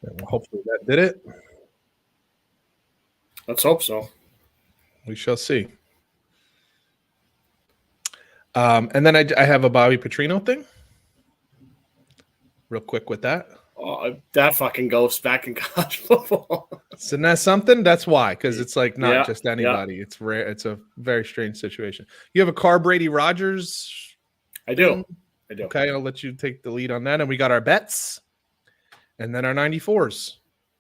Well, hopefully that did it. Let's hope so. We shall see. And then I have a Bobby Petrino thing. Real quick with that. Oh, that fucking ghost back in college football. Isn't that something? That's why, because it's like not just anybody. Yeah. It's rare. It's a very strange situation. You have a Carr Brady Rodgers? I do. Okay, I'll let you take the lead on that. And we got our bets and then our 94s.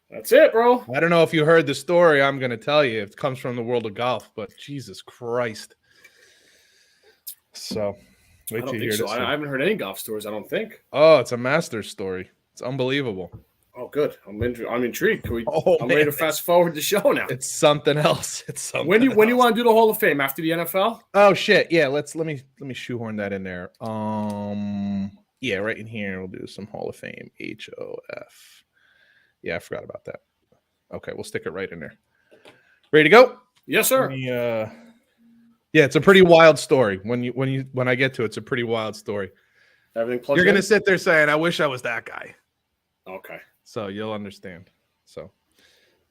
That's it, bro. I don't know if you heard the story. I'm going to tell you. It comes from the world of golf, but Jesus Christ. So wait till you hear this. I haven't heard any golf stories, I don't think. Oh, it's a Masters story. It's unbelievable. Oh, good. I'm intrigued. I'm ready to fast forward the show now. It's something else. It's something. When you want to do the Hall of Fame after the NFL? Oh shit! Yeah, let me shoehorn that in there. Yeah, right in here we'll do some Hall of Fame. HOF. Yeah, I forgot about that. Okay, we'll stick it right in there. Ready to go? Yes, sir. Yeah, it's a pretty wild story. When I get to it, it's a pretty wild story. Everything plugged You're in? gonna sit there saying, "I wish I was that guy." Okay. So you'll understand. So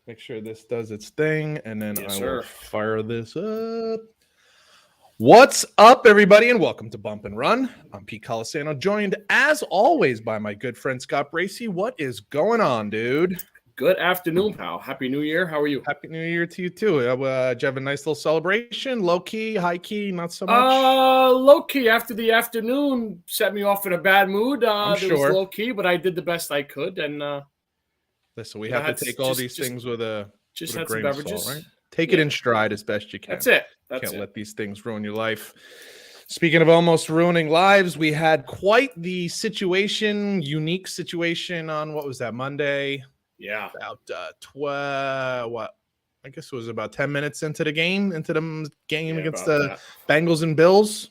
make sure this does its thing, and then I will fire this up. What's up, everybody, and welcome to Bump and Run. I'm Pete Colasano, joined as always by my good friend Scott Bracey. What is going on, dude? Good afternoon, pal. Happy New Year. How are you? Happy New Year to you too. Did you have a nice little celebration? Low key, high key, not so much. Low key. After the afternoon set me off in a bad mood. I'm sure. It was low key, but I did the best I could. And listen, we have to take all these things with a had grain some of beverages. salt, right? Take it in stride as best you can. That's it. Can't let these things ruin your life. Speaking of almost ruining lives, we had quite the unique situation on what was that, Monday? Yeah. About I guess it was about 10 minutes into the game against the Bengals and Bills.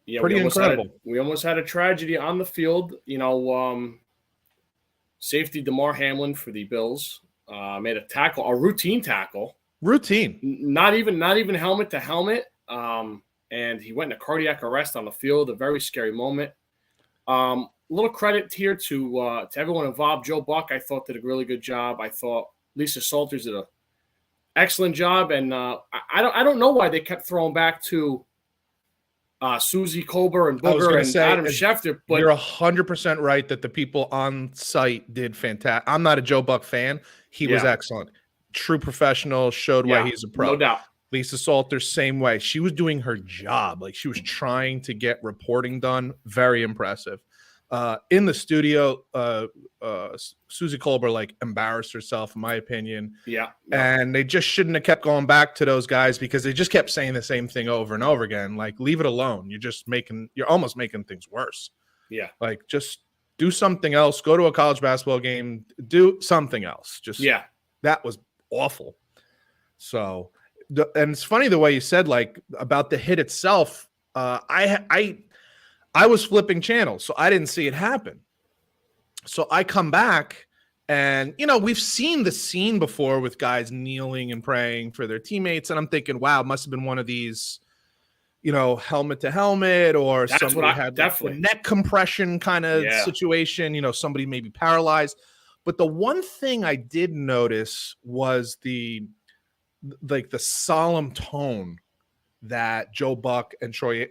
Yeah, pretty incredible. We almost had a tragedy on the field. Safety DeMar Hamlin for the Bills made a routine tackle. Not even helmet to helmet. And he went into cardiac arrest on the field. A very scary moment. A little credit here to everyone involved. Joe Buck, I thought, did a really good job. I thought Lisa Salters did an excellent job. And I don't know why they kept throwing back to Suzy Kolber and Booger and Adam Schefter. But you're 100% right that the people on site did fantastic. I'm not a Joe Buck fan. He was excellent. True professional, showed why he's a pro. No doubt. Lisa Salters, same way. She was doing her job. Like, she was trying to get reporting done. Very impressive. In the studio, Suzy Kolber embarrassed herself, in my opinion. Yeah. And they just shouldn't have kept going back to those guys because they just kept saying the same thing over and over again. Like, leave it alone. You're almost making things worse. Yeah. Like, just do something else. Go to a college basketball game. Do something else. That was awful. So, and it's funny the way you said about the hit itself. I was flipping channels, so I didn't see it happen. So I come back, and we've seen the scene before with guys kneeling and praying for their teammates, and I'm thinking, wow, it must have been one of these, helmet to helmet, or somebody had a neck compression kind of situation. Somebody maybe paralyzed. But the one thing I did notice was the solemn tone that Joe Buck and Troy,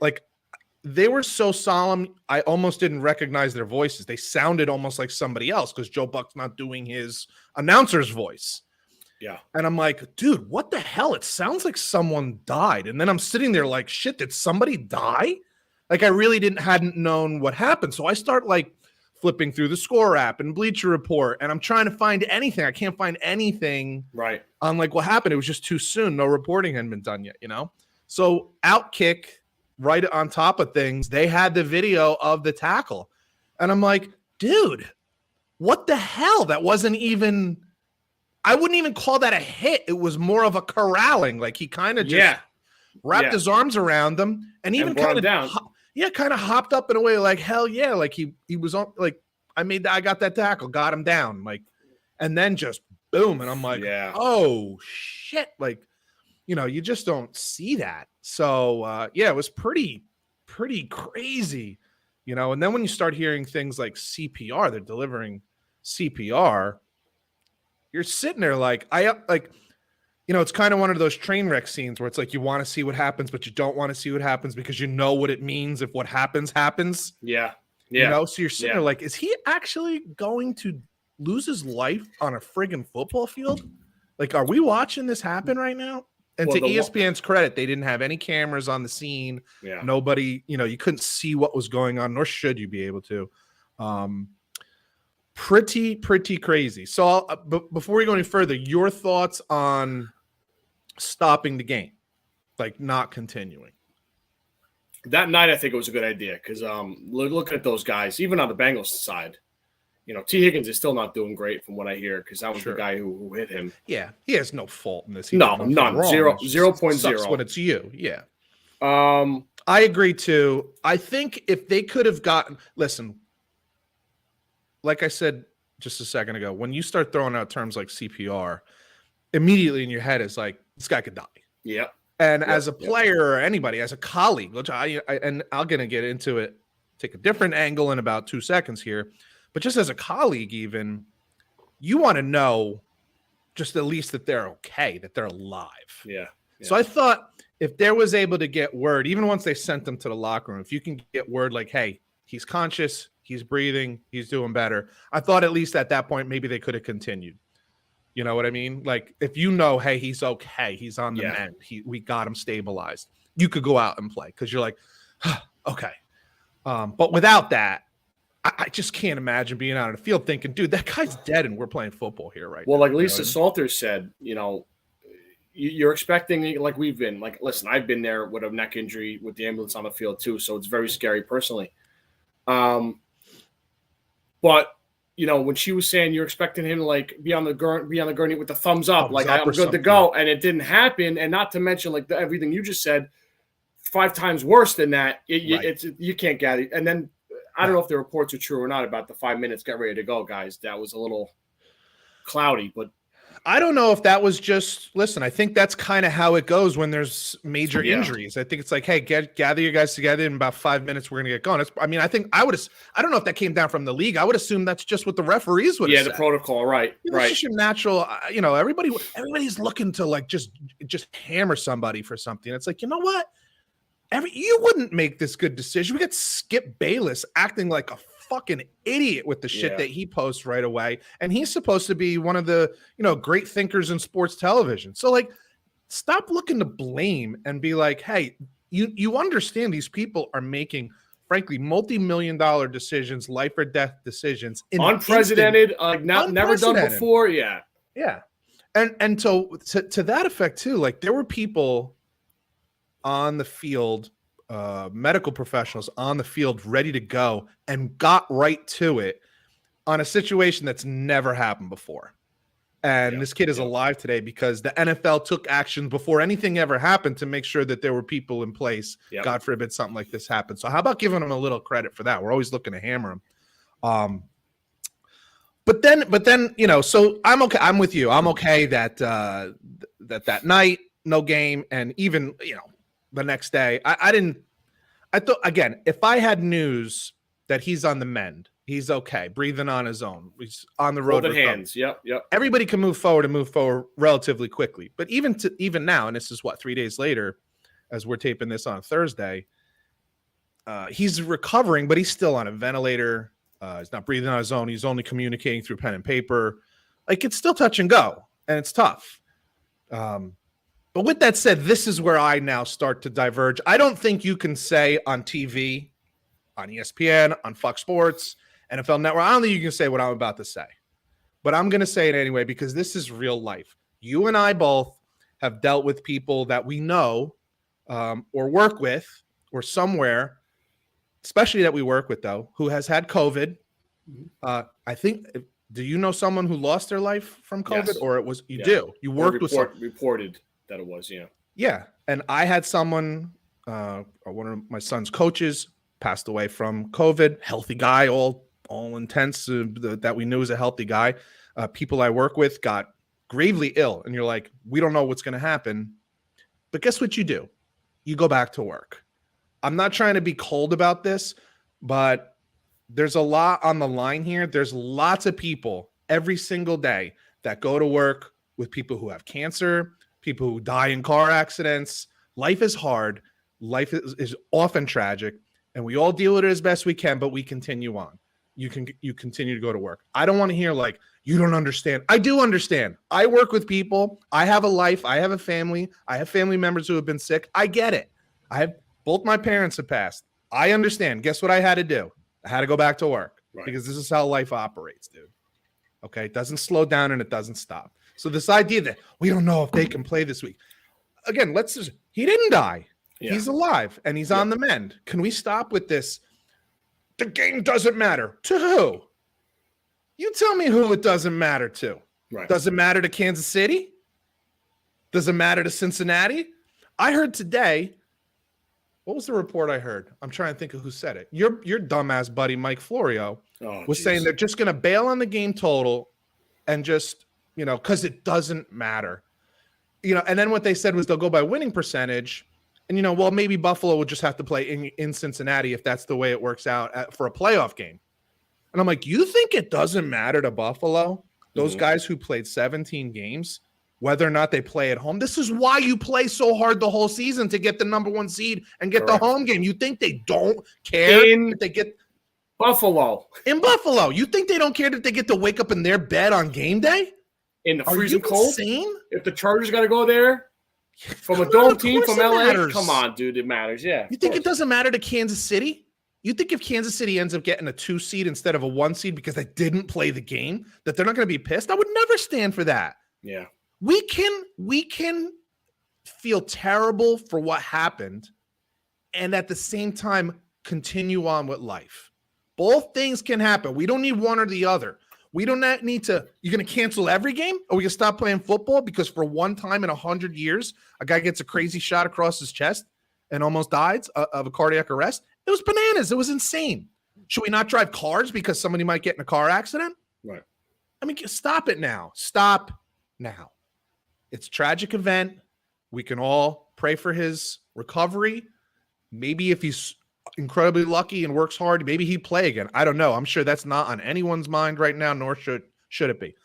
they were so solemn, I almost didn't recognize their voices. They sounded almost like somebody else because Joe Buck's not doing his announcer's voice. Yeah. And I'm like, dude, what the hell? It sounds like someone died. And then I'm sitting there like, shit, did somebody die? I really hadn't known what happened. So I start flipping through the score app and Bleacher Report, and I'm trying to find anything. I can't find anything on what happened. It was just too soon. No reporting hadn't been done yet, So Outkick, right on top of things, they had the video of the tackle. And I'm like, dude, what the hell? That wasn't even, I wouldn't even call that a hit. It was more of a corralling. He kind of just wrapped his arms around them and even kind of down. Kind of hopped up in a way hell yeah. He was on, I got that tackle, got him down. And then just boom. And I'm like, oh shit. You just don't see that. So, it was pretty crazy you know. And then when you start hearing things like CPR, they're delivering CPR, you're sitting there like, you know, it's kind of one of those train wreck scenes where it's like you want to see what happens, but you don't want to see what happens because you know what it means if what happens. Yeah. You know, so you're sitting there like, is he actually going to lose his life on a friggin' football field? Like, are we watching this happen right now? And to ESPN's credit, they didn't have any cameras on the scene. Yeah. Nobody, you know, you couldn't see what was going on, nor should you be able to. Pretty crazy. So before we go any further, your thoughts on stopping the game, like not continuing? That night, I think it was a good idea because looking at those guys, even on the Bengals side, you know, T. Higgins is still not doing great from what I hear because that was the guy who hit him. Yeah, he has no fault in this. No, none. 0.0. When it's you, yeah. I agree too. I think if they could have gotten, listen, like I said just a second ago, when you start throwing out terms like CPR, immediately in your head is like, this guy could die. Yep. And as a player or anybody, as a colleague, which I'm going to get into it, take a different angle in about 2 seconds here. But just as a colleague, even, you want to know just at least that they're okay, that they're alive. Yeah. So I thought if there was able to get word, even once they sent them to the locker room, if you can get word like, hey, he's conscious, he's breathing, he's doing better. I thought at least at that point, maybe they could have continued. You know what I mean? Like if you know, hey, he's okay, he's on the mend, we got him stabilized, you could go out and play because you're like, okay. But without that, I just can't imagine being out on the field thinking, dude, that guy's dead and we're playing football here right now. Well, like Lisa Salters said, you know, you're expecting, like we've been, like, listen, I've been there with a neck injury with the ambulance on the field too, so it's very scary personally. But, you know, when she was saying you're expecting him to, like, be on the gurney with the thumbs up, like, I'm good to go, and it didn't happen, and not to mention, like, everything you just said, 5 times worse than that, you can't get it. And then I don't know if the reports are true or not about the 5 minutes, get ready to go, guys. That was a little cloudy, but I don't know if that was just, listen, I think that's kind of how it goes when there's major injuries. I think it's like, hey, gather your guys together in about 5 minutes. We're going to get going. I don't know if that came down from the league. I would assume that's just what the referees would have said. The protocol, right. It's just your natural, you know, everybody's looking to like just hammer somebody for something. It's like, you know what? You wouldn't make this good decision. We got Skip Bayless acting like a fucking idiot with the shit that he posts right away. And he's supposed to be one of the, you know, great thinkers in sports television. So like, stop looking to blame and be like, hey, you understand these people are making, frankly, multi-million dollar decisions, life or death decisions. Unprecedented, never done before. Yeah. Yeah. And so to that effect too, like there were people on the field, medical professionals on the field ready to go and got right to it on a situation that's never happened before. And this kid is alive today because the NFL took action before anything ever happened to make sure that there were people in place. God forbid something like this happened. So how about giving them a little credit for that? We're always looking to hammer them. But then, you know, so I'm okay. I'm with you. I'm okay that that night, no game. And even, you know, the next day, I thought, again, if I had news that he's on the mend, he's okay, breathing on his own, he's on the road. Holding hands. Yep. Everybody can move forward relatively quickly. But even now, and this is 3 days later, as we're taping this on Thursday, he's recovering, but he's still on a ventilator. He's not breathing on his own. He's only communicating through pen and paper. Like, it's still touch and go, and it's tough. But with that said, this is where I now start to diverge. I don't think you can say on TV, on ESPN, on Fox Sports, NFL Network, I don't think you can say what I'm about to say. But I'm going to say it anyway because this is real life. You and I both have dealt with people that we know or work with or somewhere, especially that we work with, though, who has had COVID. I think, do you know someone who lost their life from COVID? Yes. Or it was, you do. You worked with someone. Reported that it was, Yeah. And I had someone, one of my son's coaches passed away from COVID, healthy guy, all intents that we knew was a healthy guy. People I work with got gravely ill. And you're like, we don't know what's going to happen. But guess what you do? You go back to work. I'm not trying to be cold about this, but there's a lot on the line here. There's lots of people every single day that go to work with people who have cancer, people who die in car accidents. Life is hard. Life is often tragic, and we all deal with it as best we can, but we continue on. You continue to go to work. I don't want to hear like, you don't understand. I do understand. I work with people. I have a life. I have a family. I have family members who have been sick. I get it. Both my parents have passed. I understand. Guess what I had to do? I had to go back to work because this is how life operates, dude. Okay. It doesn't slow down and it doesn't stop. So this idea that we don't know if they can play this week. Again, he didn't die. Yeah. He's alive and he's on the mend. Can we stop with this? The game doesn't matter. To who? You tell me who it doesn't matter to. Right. Does it matter to Kansas City? Does it matter to Cincinnati? I heard today, what was the report I heard? I'm trying to think of who said it. Your dumbass buddy, Mike Florio, was saying they're just going to bail on the game total and just, because it doesn't matter. And then what they said was they'll go by winning percentage. And, well, maybe Buffalo would just have to play in Cincinnati if that's the way it works out for a playoff game. And I'm like, you think it doesn't matter to Buffalo, those guys who played 17 games, whether or not they play at home? This is why you play so hard the whole season to get the number 1 seed and get the home game. You think they don't care if they get Buffalo? In Buffalo. You think they don't care that they get to wake up in their bed on game day? In the freezing cold? Insane? If the Chargers got to go there? From a dome team from LA? Matters. Come on, dude. It matters. Yeah. You think it doesn't matter to Kansas City? You think if Kansas City ends up getting a 2 seed instead of a 1 seed because they didn't play the game, that they're not going to be pissed? I would never stand for that. Yeah. We can feel terrible for what happened and at the same time continue on with life. Both things can happen. We don't need one or the other. We don't need to. You're going to cancel every game? Or we going to stop playing football because for one time in 100 years, a guy gets a crazy shot across his chest and almost dies of a cardiac arrest? It was bananas. It was insane. Should we not drive cars because somebody might get in a car accident? Right. I mean, stop it now. Stop now. It's a tragic event. We can all pray for his recovery. Maybe if he's incredibly lucky and works hard, maybe he'd play again. I don't know. I'm sure that's not on anyone's mind right now, nor should it be.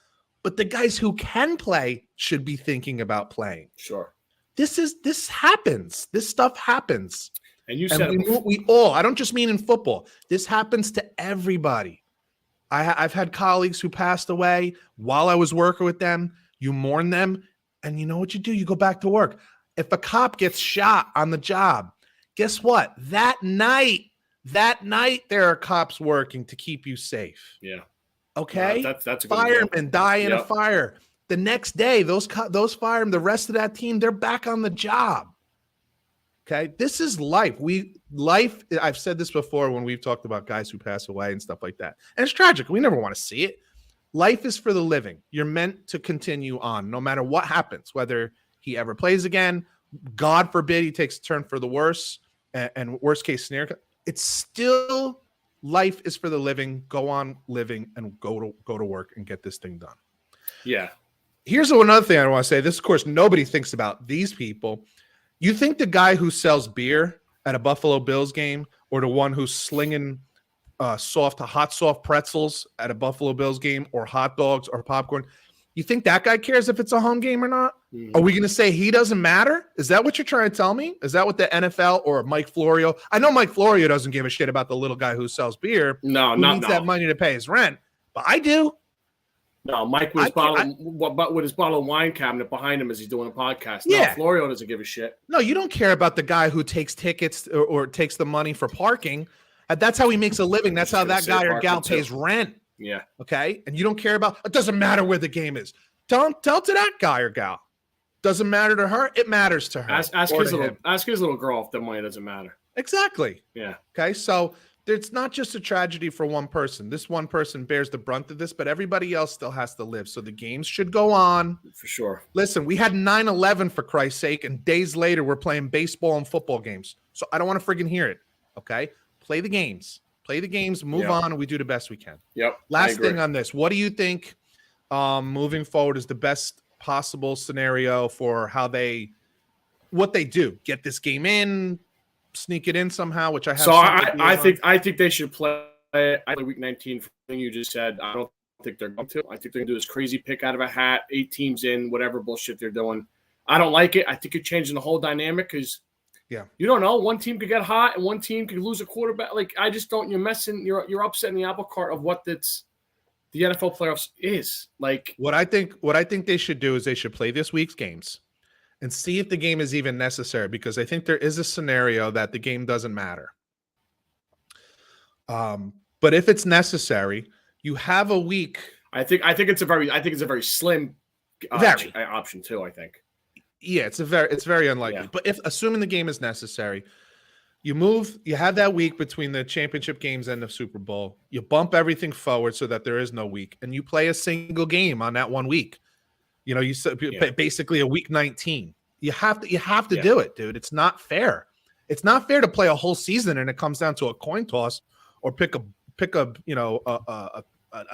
But the guys who can play should be thinking about playing. Sure. This happens. This stuff happens. And you said we all, I don't just mean in football. This happens to everybody. I've had colleagues who passed away while I was working with them. You mourn them, and you know what you do? You go back to work. If a cop gets shot on the job, guess what? That night, there are cops working to keep you safe. Yeah. Okay? That's a good firemen die in a fire. The next day, those firemen, the rest of that team, they're back on the job. Okay? This is life. I've said this before when we've talked about guys who pass away and stuff like that. And it's tragic. We never want to see it. Life is for the living. You're meant to continue on no matter what happens, whether he ever plays again. God forbid he takes a turn for the worse and worst case scenario. It's still life is for the living. Go on living and go to work and get this thing done. Yeah. Here's another thing I want to say. This, of course, nobody thinks about these people. You think the guy who sells beer at a Buffalo Bills game or the one who's slinging hot soft pretzels at a Buffalo Bills game or hot dogs or popcorn, you think that guy cares if it's a home game or not? Mm-hmm. Are we going to say he doesn't matter? Is that what you're trying to tell me? Is that what the NFL or Mike Florio? I know Mike Florio doesn't give a shit about the little guy who sells beer. No, who needs that money to pay his rent, but I do. No, Mike with his bottle of wine cabinet behind him as he's doing a podcast. No, yeah. Florio doesn't give a shit. No, you don't care about the guy who takes tickets or takes the money for parking. That's how he makes a living. That's how that guy or gal pays rent. Yeah. Okay. And you don't care about, it doesn't matter where the game is. Tell to that guy or gal. Doesn't matter to her. It matters to her. Ask his little girl if the money doesn't matter. Exactly. Yeah. Okay. So it's not just a tragedy for one person. This one person bears the brunt of this, but everybody else still has to live. So the games should go on. For sure. Listen, we had 9/11 for Christ's sake, and days later we're playing baseball and football games. So I don't want to friggin' hear it. Okay. Play the games. Move on, and we do the best we can. Yep. Last thing on this. What do you think moving forward is the best possible scenario for what they do? Get this game in, sneak it in somehow, which I have. So I think they should play. Week 19 for the thing you just said. I don't think they're going to. I think they're going to do this crazy pick out of a hat, 8 teams in, whatever bullshit they're doing. I don't like it. I think you're changing the whole dynamic because you don't know. One team could get hot and one team could lose a quarterback. Like I just don't. You're upsetting the apple cart of what that's the NFL playoffs is. Like what I think they should do is they should play this week's games and see if the game is even necessary, because I think there is a scenario that the game doesn't matter. But if it's necessary, you have a week. I think it's a very slim option too. I think. Yeah, it's very unlikely. Yeah. But if assuming the game is necessary, you have that week between the championship games and the Super Bowl. You bump everything forward so that there is no week, and you play a single game on that 1 week. You basically a week 19. You have to do it, dude. It's not fair. It's not fair to play a whole season and it comes down to a coin toss or pick a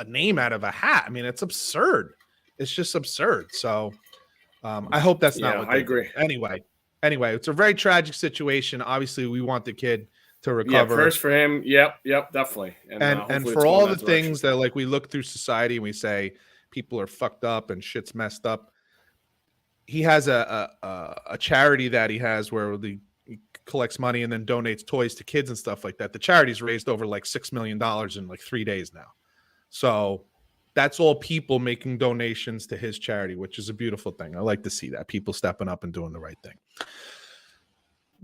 name out of a hat. I mean, it's absurd. It's just absurd. So I hope that's not what I agree. Anyway, it's a very tragic situation. Obviously, we want the kid to recover. Yeah, first for him. Yep, definitely. And for all the things that like we look through society and we say people are fucked up and shit's messed up. He has a charity that he has where he collects money and then donates toys to kids and stuff like that. The charity's raised over like $6 million in like 3 days now. So that's all people making donations to his charity, which is a beautiful thing. I like to see that, people stepping up and doing the right thing.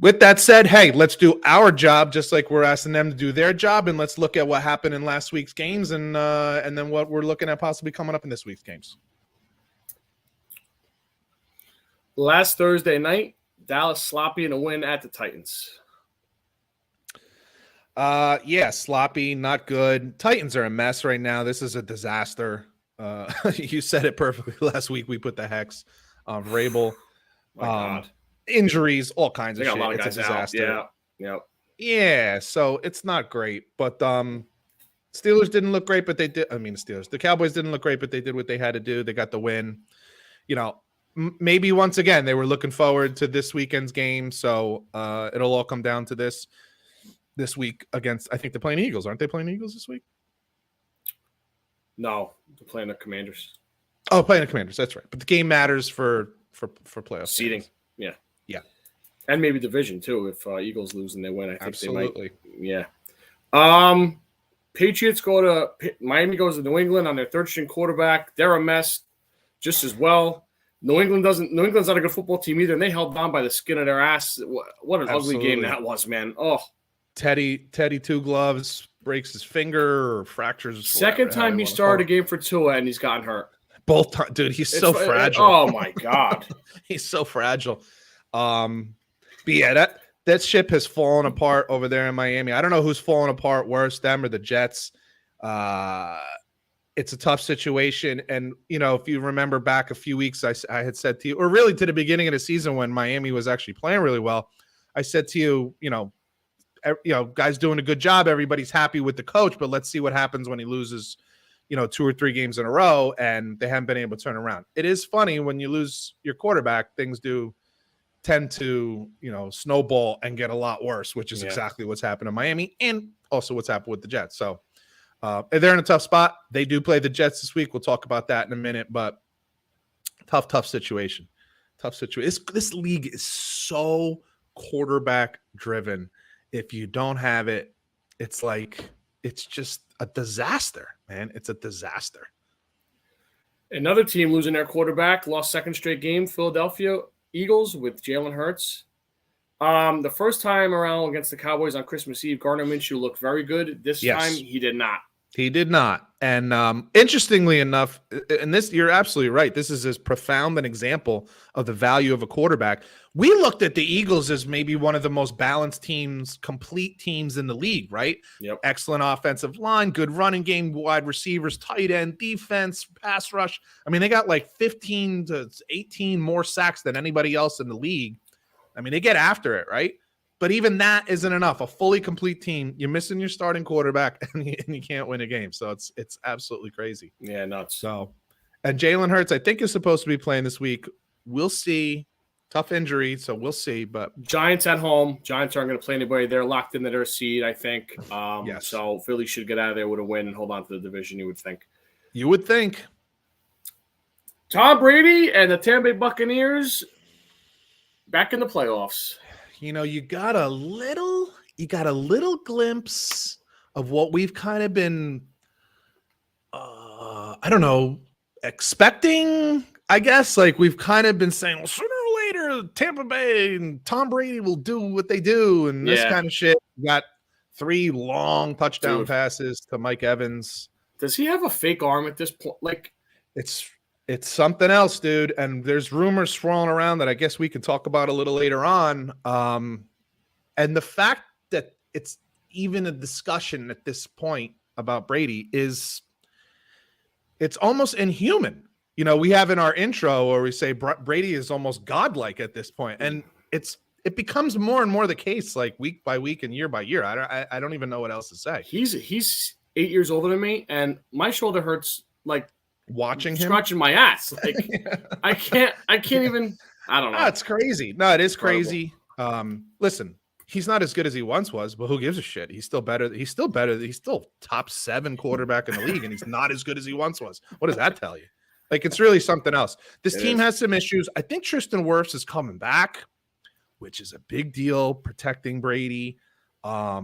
With that said, hey, let's do our job just like we're asking them to do their job, and let's look at what happened in last week's games and then what we're looking at possibly coming up in this week's games. Last Thursday night, Dallas sloppy in a win at the Titans. Sloppy, not good. Titans are a mess right now. This is a disaster. You said it perfectly last week. We put the hex on Vrabel. Injuries, all kinds of shit. It's a disaster. Yeah, so it's not great. But Steelers didn't look great, but they did. I mean, the Cowboys didn't look great, but they did what they had to do. They got the win. Maybe once again they were looking forward to this weekend's game, so it'll all come down to this week against. I think they're playing Eagles, aren't they? Playing Eagles this week? No, they're playing the Commanders. Oh, playing the Commanders. That's right. But the game matters for playoff seeding. Games. Yeah, and maybe division too. If Eagles lose and they win, I think absolutely. They might. Yeah. Patriots go to Miami, goes to New England on their third-string quarterback. They're a mess, just as well. New England's not a good football team either, and they held on by the skin of their ass. What an ugly game that was, man. Oh, Teddy Two Gloves breaks his finger or fractures. Second time he started a game for Tua, and he's gotten hurt. Both times, dude. He's so fragile. Oh my god, he's so fragile. But yeah, that ship has fallen apart over there in Miami. I don't know who's falling apart worse, them or the Jets. It's a tough situation. And, if you remember back a few weeks, I had said to you, or really to the beginning of the season when Miami was actually playing really well, I said to you, guys doing a good job. Everybody's happy with the coach, but let's see what happens when he loses, 2 or 3 games in a row and they haven't been able to turn around. It is funny when you lose your quarterback, things do tend to, snowball and get a lot worse, which is exactly what's happened in Miami and also what's happened with the Jets. So they're in a tough spot. They do play the Jets this week. We'll talk about that in a minute, but tough situation. This league is so quarterback driven. If you don't have it, it's just a disaster, man. It's a disaster. Another team losing their quarterback, lost second straight game, Philadelphia Eagles with Jalen Hurts. The first time around against the Cowboys on Christmas Eve, Gardner Minshew looked very good. This time he did not. He did not. And interestingly enough, and this, you're absolutely right. This is as profound an example of the value of a quarterback. We looked at the Eagles as maybe one of the most balanced teams, complete teams in the league, right? Yep. Excellent offensive line, good running game, wide receivers, tight end, defense, pass rush. I mean, they got like 15 to 18 more sacks than anybody else in the league. I mean, they get after it, right? But even that isn't enough. A fully complete team, you're missing your starting quarterback, and you can't win a game. So it's absolutely crazy. Yeah, nuts. So, and Jalen Hurts, I think, is supposed to be playing this week. We'll see. tough injury, so we'll see. But Giants at home. Giants aren't going to play anybody. They're locked into their seed, I think. Yes. So Philly should get out of there with a win and hold on to the division, you would think. You would think. Tom Brady and the Tampa Bay Buccaneers back in the playoffs. You know, you got a little glimpse of what we've kind of been, I don't know, expecting, I guess. Like, we've kind of been saying, well, sooner or later, Tampa Bay and Tom Brady will do what they do and this kind of shit. We got 3 long touchdown passes to Mike Evans. Does he have a fake arm at this point? Like, it's something else, dude. And there's rumors swirling around that I guess we can talk about a little later on. And the fact that it's even a discussion at this point about Brady it's almost inhuman. You know, we have in our intro where we say Brady is almost godlike at this point, and it becomes more and more the case, like week by week and year by year. I don't even know what else to say. He's 8 years older than me, and my shoulder hurts like watching him scratching my ass. Like I can't even. I don't know. No, it's crazy. No, it is crazy. Listen. He's not as good as he once was, but who gives a shit? He's still better. He's still top 7 quarterback in the league, and he's not as good as he once was. What does that tell you? Like, it's really something else. This team has some issues. I think Tristan Wirfs is coming back, which is a big deal, protecting Brady. I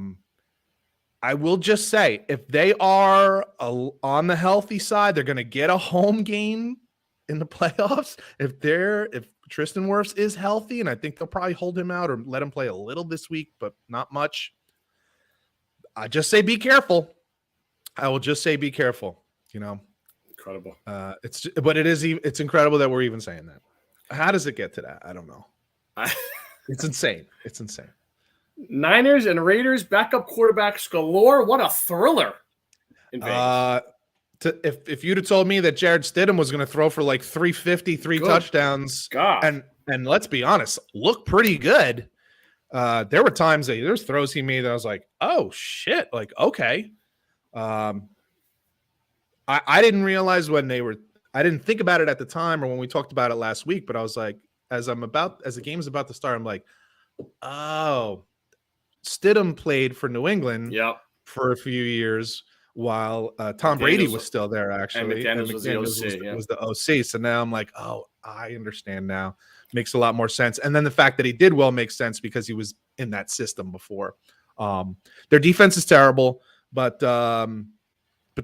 will just say, if they are on the healthy side, they're going to get a home game in the playoffs. If Tristan Wirfs is healthy, and I think they'll probably hold him out or let him play a little this week, but not much. I just say be careful. I will just say be careful. You know, incredible. It's incredible that we're even saying that. How does it get to that? I don't know. It's insane. It's insane. Niners and Raiders backup quarterbacks galore. What a thriller! In Vegas. If you'd have told me that Jared Stidham was going to throw for like 350, 3 touchdowns, and let's be honest, look pretty good. There were times that there's throws he made that I was like, oh shit, like okay. I didn't realize I didn't think about it at the time or when we talked about it last week, but I was like, as the game is about to start, I'm like, oh, Stidham played for New England for a few years. While Tom Brady was still there, actually. And McDaniels was the OC. So now I'm like, oh, I understand now. Makes a lot more sense. And then the fact that he did well makes sense because he was in that system before. Their defense is terrible, but the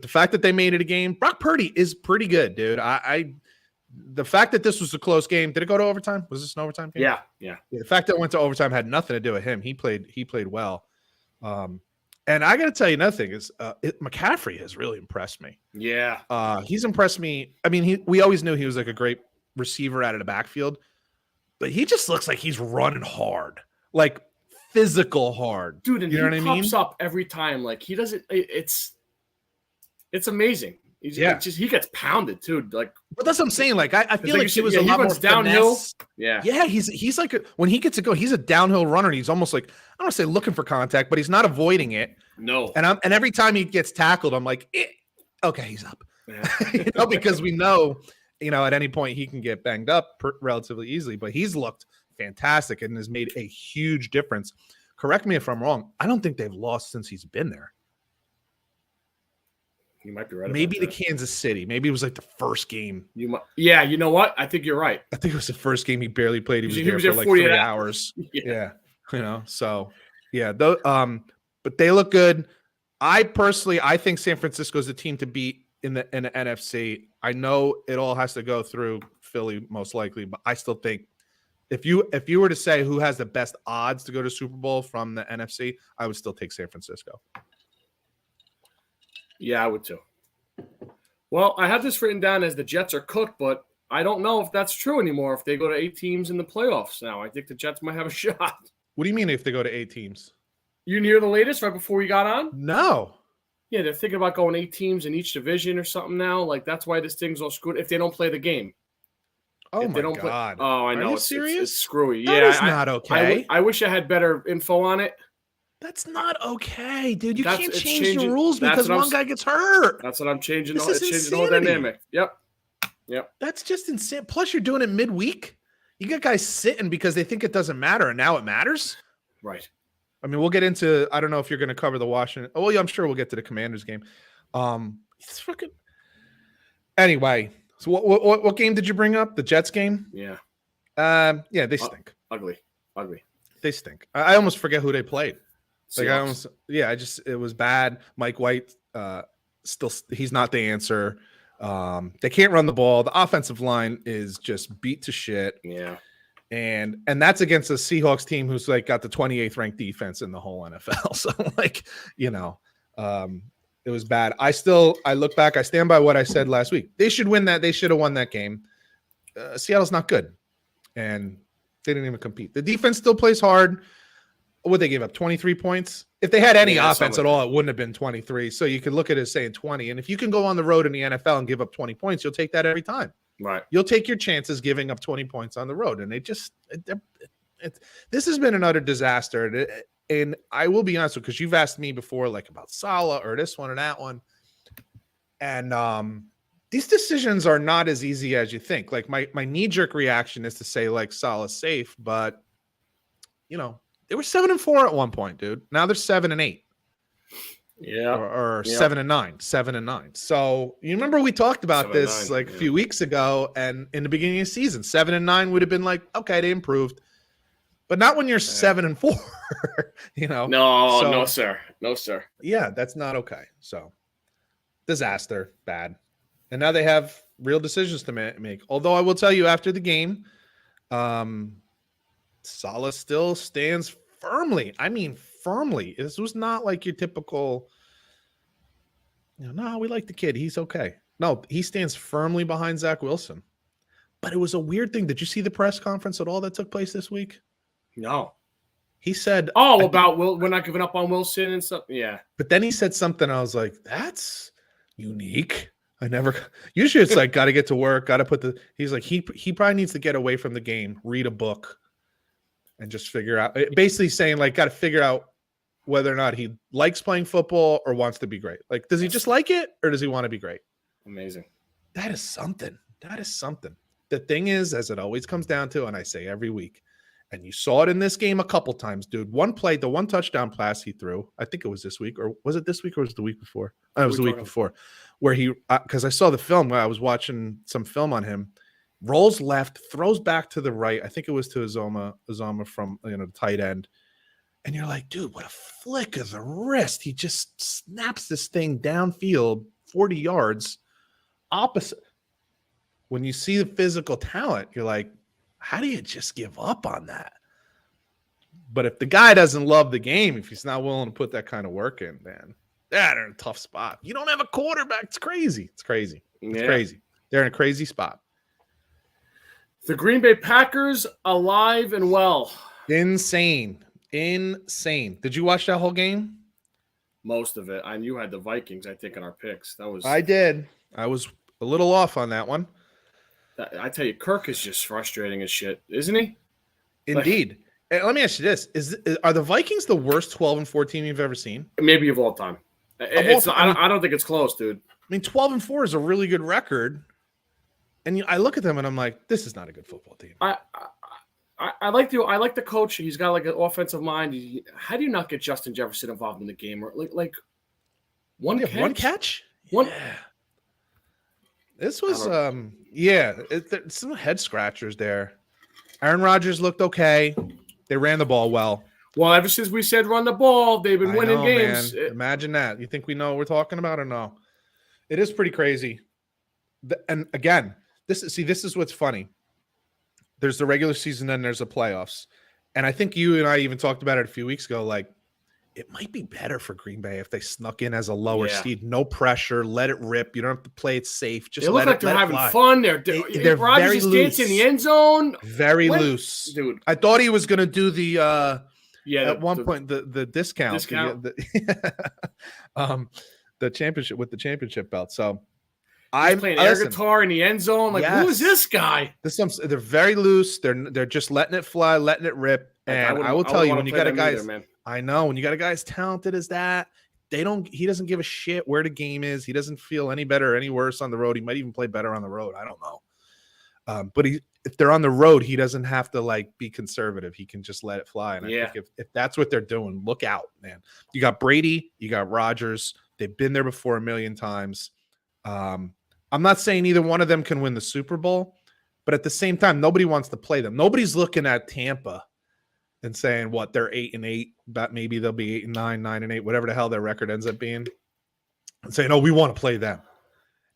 fact that they made it a game, Brock Purdy is pretty good, dude. The fact that this was a close game, did it go to overtime? Was this an overtime game? Yeah. The fact that it went to overtime had nothing to do with him. He played well. And I got to tell you another thing is McCaffrey has really impressed me. Yeah. He's impressed me. I mean, we always knew he was like a great receiver out of the backfield, but he just looks like he's running hard, like physical hard. Dude, and he pops up every time. Like he doesn't, it's amazing. He gets pounded too. Like, but that's what I'm saying. Like, I feel like he was a lot more downhill. Finesse. Yeah. He's like when he gets to go, he's a downhill runner. And he's almost like, I don't want to say looking for contact, but he's not avoiding it. No. And every time he gets tackled, I'm like, okay, he's up. Yeah. Because we know, at any point he can get banged up relatively easily. But he's looked fantastic and has made a huge difference. Correct me if I'm wrong. I don't think they've lost since he's been there. You might be right. Maybe to Kansas City. Maybe it was like the first game. Yeah, you know what? I think you're right. I think it was the first game he barely played. He was there for like 3 hours. Yeah. So yeah. But they look good. I think San Francisco is the team to beat in the NFC. I know it all has to go through Philly most likely, but I still think if you were to say who has the best odds to go to Super Bowl from the NFC, I would still take San Francisco. Yeah, I would too. Well, I have this written down as the Jets are cooked, but I don't know if that's true anymore. If they go to 8 teams in the playoffs now, I think the Jets might have a shot. What do you mean if they go to 8 teams? You hear the latest right before we got on? No. Yeah, they're thinking about going 8 teams in each division or something now. Like, that's why this thing's all screwed if they don't play the game. Oh, my God. I know. Are you serious? It's screwy. That is not okay. I wish I had better info on it. That's not okay, dude. You can't change the rules because one guy gets hurt. That's what I'm changing. It's changing the whole dynamic. Yep. That's just insane. Plus, you're doing it midweek. You got guys sitting because they think it doesn't matter, and now it matters. Right. I mean, we'll get into. I don't know if you're going to cover the Washington. Oh, yeah, I'm sure we'll get to the Commanders game. It's fucking. Anyway, so what game did you bring up? The Jets game? Yeah. Yeah, they stink. Ugly. They stink. I almost forget who they played. Seahawks. It was bad. Mike White, still, he's not the answer. They can't run the ball. The offensive line is just beat to shit. Yeah. And that's against a Seahawks team who's like got the 28th ranked defense in the whole NFL. So it was bad. I look back, I stand by what I said last week. They should win that. They should have won that game. Seattle's not good. And they didn't even compete. The defense still plays hard. Would they give up 23 points? If they had any offense at all, it wouldn't have been 23. So you could look at it as saying 20. And if you can go on the road in the NFL and give up 20 points, you'll take that every time. Right. You'll take your chances giving up 20 points on the road. And this has been an utter disaster. And I will be honest with you, because you've asked me before, like about Saleh or this one or that one. And these decisions are not as easy as you think. Like my knee-jerk reaction is to say like Saleh's safe, but they were 7-4 at one point, dude. Now they're 7-8. Yeah. Or 7-9. 7-9. So you remember we talked about this a few weeks ago, and in the beginning of the season, 7-9 would have been like, okay, they improved. But not when you're 7-4. No, sir. Yeah, that's not okay. So disaster, bad. And now they have real decisions to make. Although I will tell you, after the game, Saleh still stands firmly. I mean, firmly. This was not like your typical, no, we like the kid. He's okay. No, he stands firmly behind Zach Wilson. But it was a weird thing. Did you see the press conference at all that took place this week? No. He said, about we're not giving up on Wilson and stuff. Yeah. But then he said something. I was like, that's unique. Usually it's like, got to get to work, got to he's like, he probably needs to get away from the game, read a book, and just figure out, basically saying like, got to figure out whether or not he likes playing football or wants to be great. Like, does he just like it or does he want to be great? Amazing. That is something. The thing is, as it always comes down to, and I say every week, and you saw it in this game a couple times, dude. The one touchdown pass he threw, I think it was this week, or was it this week or was it the week before? It was the week before, where he, because I saw the film, I was watching some film on him, rolls left, throws back to the right. I think it was to Uzomah from the tight end. And you're like, dude, what a flick of the wrist. He just snaps this thing downfield 40 yards opposite. When you see the physical talent, you're like, how do you just give up on that? But if the guy doesn't love the game, if he's not willing to put that kind of work in, man, they're in a tough spot. You don't have a quarterback. It's crazy. It's crazy. They're in a crazy spot. The Green Bay Packers alive and well. Insane. Did you watch that whole game? Most of it. And you had the Vikings, I think, in our picks. I did. I was a little off on that one. I tell you, Kirk is just frustrating as shit, isn't he? Indeed. And let me ask you this: are the Vikings the worst 12-4 team you've ever seen? Maybe of all time. I don't think it's close, dude. I mean, 12-4 is a really good record, and I look at them and I'm like, this is not a good football team. I like the coach. He's got like an offensive mind. How do you not get Justin Jefferson involved in the game? Or like one catch? One catch? One. Yeah. This was some head scratchers there. Aaron Rodgers looked okay. They ran the ball well. Well, ever since we said run the ball, they've been winning games. Man. Imagine that. You think we know what we're talking about or no? It is pretty crazy. And again, this is what's funny. There's the regular season, then there's the playoffs. And I think you and I even talked about it a few weeks ago. Like, it might be better for Green Bay if they snuck in as a lower seed. No pressure. Let it rip. You don't have to play it safe. Just they look like they're having fun. They're very loose. In the end zone. Very loose. Dude. I thought he was going to do the at one point the discount. The championship with the championship belt. So I'm playing air guitar in the end zone. Like, who is this guy? They're very loose. They're just letting it fly, letting it rip. And I will tell you, when you got a guy, I know when you got a guy as talented as that, he doesn't give a shit where the game is. He doesn't feel any better or any worse on the road. He might even play better on the road. I don't know. But if they're on the road, he doesn't have to like be conservative. He can just let it fly. And I think if that's what they're doing, look out, man. You got Brady, you got Rodgers. They've been there before a million times. I'm not saying either one of them can win the Super Bowl, but at the same time, nobody wants to play them. Nobody's looking at Tampa and saying what they're 8-8, but maybe they'll be 8-9, 9-8, whatever the hell their record ends up being, and saying, "Oh, we want to play them."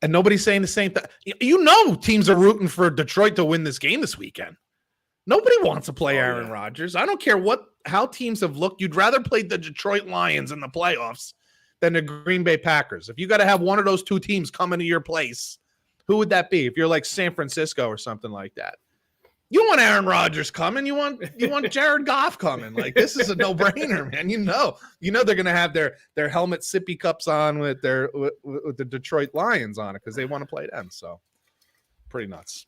And nobody's saying the same thing. You know, teams are rooting for Detroit to win this game this weekend. Nobody wants to play Aaron Rodgers. I don't care how teams have looked. You'd rather play the Detroit Lions in the playoffs than the Green Bay Packers. If you got to have one of those two teams come into your place, who would that be? If you're like San Francisco or something like that. You want Aaron Rodgers coming. You want Jared Goff coming. Like, this is a no-brainer, man. You know they're gonna have their helmet sippy cups on with the Detroit Lions on it because they want to play them. So pretty nuts.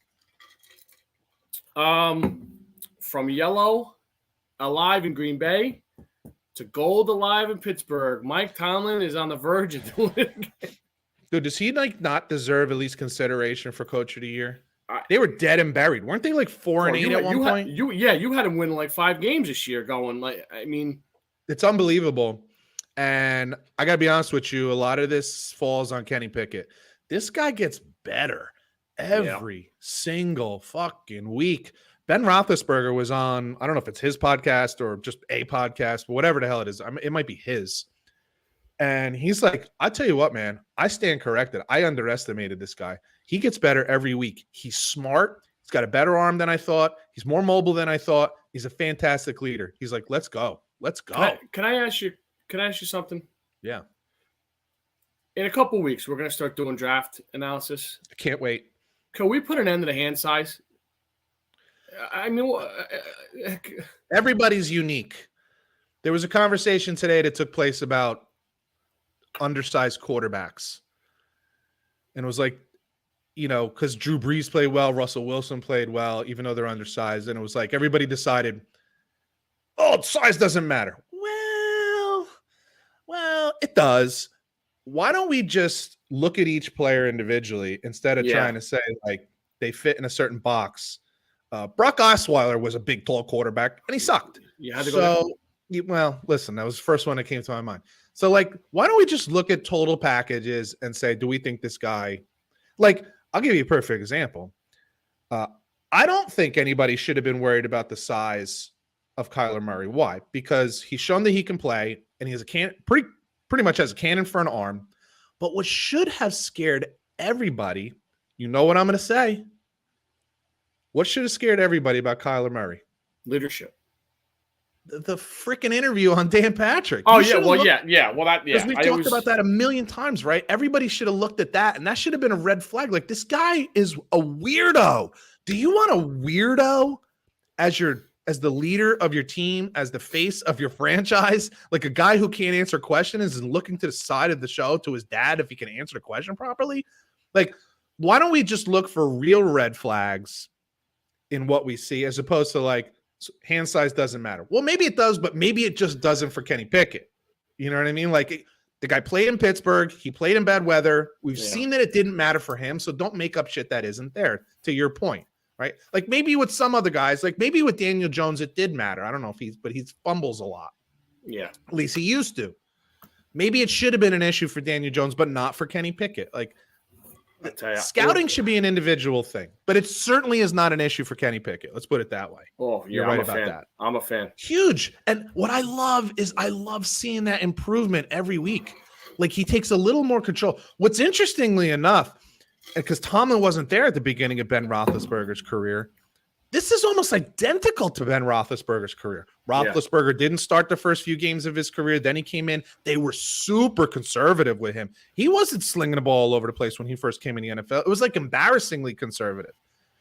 From yellow alive in Green Bay to gold alive in Pittsburgh, Mike Tomlin is on the verge of doing it. Dude, does he like not deserve at least consideration for Coach of the Year? They were dead and buried. Weren't they like 4-8 at one point? You had him win like 5 games this year going. Like, I mean, it's unbelievable. And I got to be honest with you, a lot of this falls on Kenny Pickett. This guy gets better every single fucking week. Ben Roethlisberger was on, I don't know if it's his podcast or just a podcast, but whatever the hell it is. It might be his. And he's like, I tell you what, man, I stand corrected. I underestimated this guy. He gets better every week. He's smart. He's got a better arm than I thought. He's more mobile than I thought. He's a fantastic leader. He's like, let's go. Let's go. Can I ask you something? Yeah. In a couple of weeks, we're going to start doing draft analysis. I can't wait. Can we put an end to the hand size? I mean, everybody's unique. There was a conversation today that took place about undersized quarterbacks. And it was like, because Drew Brees played well, Russell Wilson played well, even though they're undersized. And it was like everybody decided, size doesn't matter. Well, it does. Why don't we just look at each player individually instead of trying to say like they fit in a certain box? Brock Osweiler was a big, tall quarterback, and he sucked. You had to go. Well, listen, that was the first one that came to my mind. So, like, why don't we just look at total packages and say, do we think this guy – like, I'll give you a perfect example. I don't think anybody should have been worried about the size of Kyler Murray. Why? Because he's shown that he can play, and he has pretty much has a cannon for an arm. But what should have scared everybody, you know what I'm going to say? What should have scared everybody about Kyler Murray? Leadership. The freaking interview on Dan Patrick. Oh, yeah. Well, that, because we've talked about that a million times, right? Everybody should have looked at that, and that should have been a red flag. Like, this guy is a weirdo. Do you want a weirdo as the leader of your team, as the face of your franchise? Like a guy who can't answer questions and looking to the side of the show to his dad if he can answer the question properly? Like, why don't we just look for real red flags in what we see as opposed to like, hand size doesn't matter. Well, maybe it does, but maybe it just doesn't for Kenny Pickett. You know what I mean? Like, the guy played in Pittsburgh. He played in bad weather. We've seen that it didn't matter for him. So don't make up shit that isn't there, to your point, right? Like maybe with some other guys, like maybe with Daniel Jones, it did matter. I don't know if he fumbles a lot. Yeah. At least he used to. Maybe it should have been an issue for Daniel Jones, but not for Kenny Pickett. Like, scouting should be an individual thing, but it certainly is not an issue for Kenny Pickett. Let's put it that way. Oh, yeah, I'm about that. I'm a fan. Huge. And what I love is I love seeing that improvement every week. Like he takes a little more control. What's interestingly enough, because Tomlin wasn't there at the beginning of Ben Roethlisberger's career, this is almost identical to Ben Roethlisberger's career. Roethlisberger didn't start the first few games of his career. Then he came in. They were super conservative with him. He wasn't slinging the ball all over the place when he first came in the NFL. It was like embarrassingly conservative.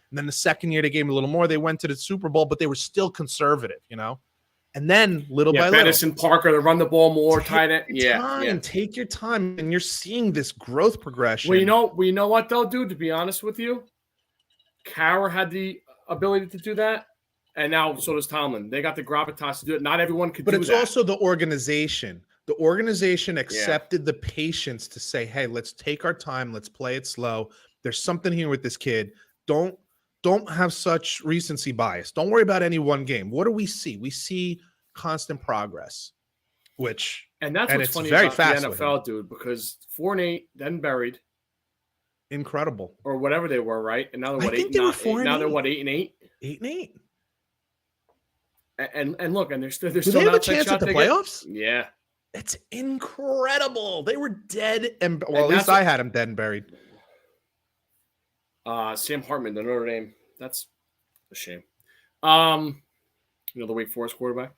And then the second year they gave him a little more. They went to the Super Bowl, but they were still conservative, And then little by little. Madison Parker to run the ball more, tight end. Take your time. And you're seeing this growth progression. Well, you know what, though, dude? To be honest with you, Kara had the ability to do that, and now so does Tomlin. They got the gravitas to do it. Not everyone could do that. But it's also the organization. The organization accepted the patience to say, hey, let's take our time. Let's play it slow. There's something here with this kid. Don't don't have such recency bias. Don't worry about any one game. What do we see? We see constant progress, and what's it's funny very about fast the with NFL, him. dude, because 4-8, then buried, Incredible, or whatever they were, right? And now they're what, I think they were 4-8. Now they're what, 8-8? 8-8. And look, and they're still Do they have a chance at the playoffs? Yeah, it's incredible. They were dead and at least I had them dead and buried. Sam Hartman, the Notre Dame. That's a shame. The Wake Forest quarterback.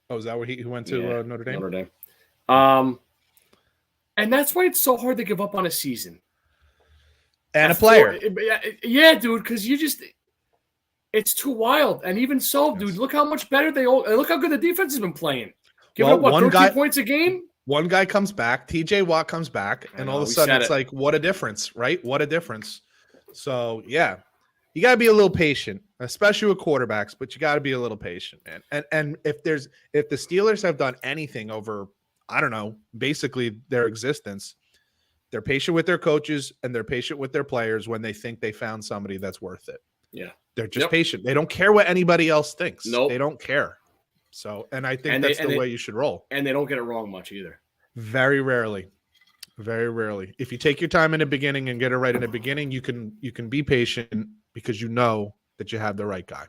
Oh, is that where he went to Notre Dame? Notre Dame. And that's why it's so hard to give up on a season and a player. Yeah, dude, because it's too wild. And even so, dude, look how much better look how good the defense has been playing. Giving up 13 points a game. One guy comes back, TJ Watt comes back, and all of a sudden it's like, what a difference, right? What a difference. So yeah, you got to be a little patient, especially with quarterbacks, but you got to be a little patient, man. And if the Steelers have done anything over, I don't know, basically their existence, they're patient with their coaches and they're patient with their players when they think they found somebody that's worth it. Yeah. They're just patient. They don't care what anybody else thinks. Nope. They don't care. So, and I think that's the way you should roll. And they don't get it wrong much either. Very rarely. Very rarely. If you take your time in the beginning and get it right in the beginning, you can be patient because you know that you have the right guy.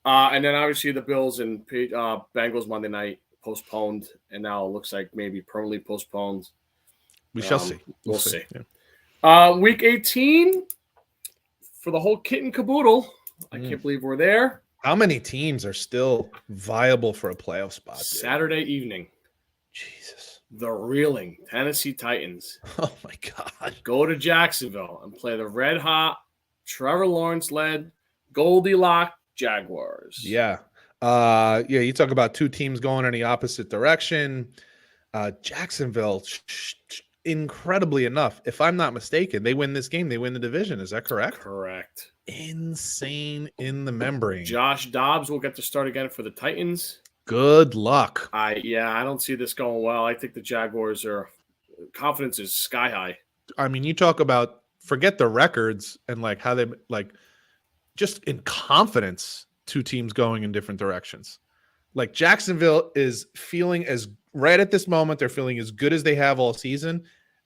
And then obviously the Bills and Bengals Monday night postponed, and now it looks like maybe permanently postponed. We shall see. We'll see. Yeah. Week 18 for the whole kit and caboodle. I can't believe we're there. How many teams are still viable for a playoff spot? Dude? Saturday evening. Jesus. The reeling Tennessee Titans. Oh, my God. Go to Jacksonville and play the red-hot, Trevor Lawrence-led Goldilocks Jaguars. Yeah. You talk about two teams going in the opposite direction. Jacksonville, incredibly enough, if I'm not mistaken, they win this game. They win the division. Is that correct? Correct. Insane in the membrane. Josh Dobbs will get to start again for the Titans. Good luck. I don't see this going well. I think the Jaguars confidence is sky high. I mean, you talk about forget the records and like how they like just in confidence, two teams going in different directions. Like Jacksonville is feeling as right at this moment, they're feeling as good as they have all season.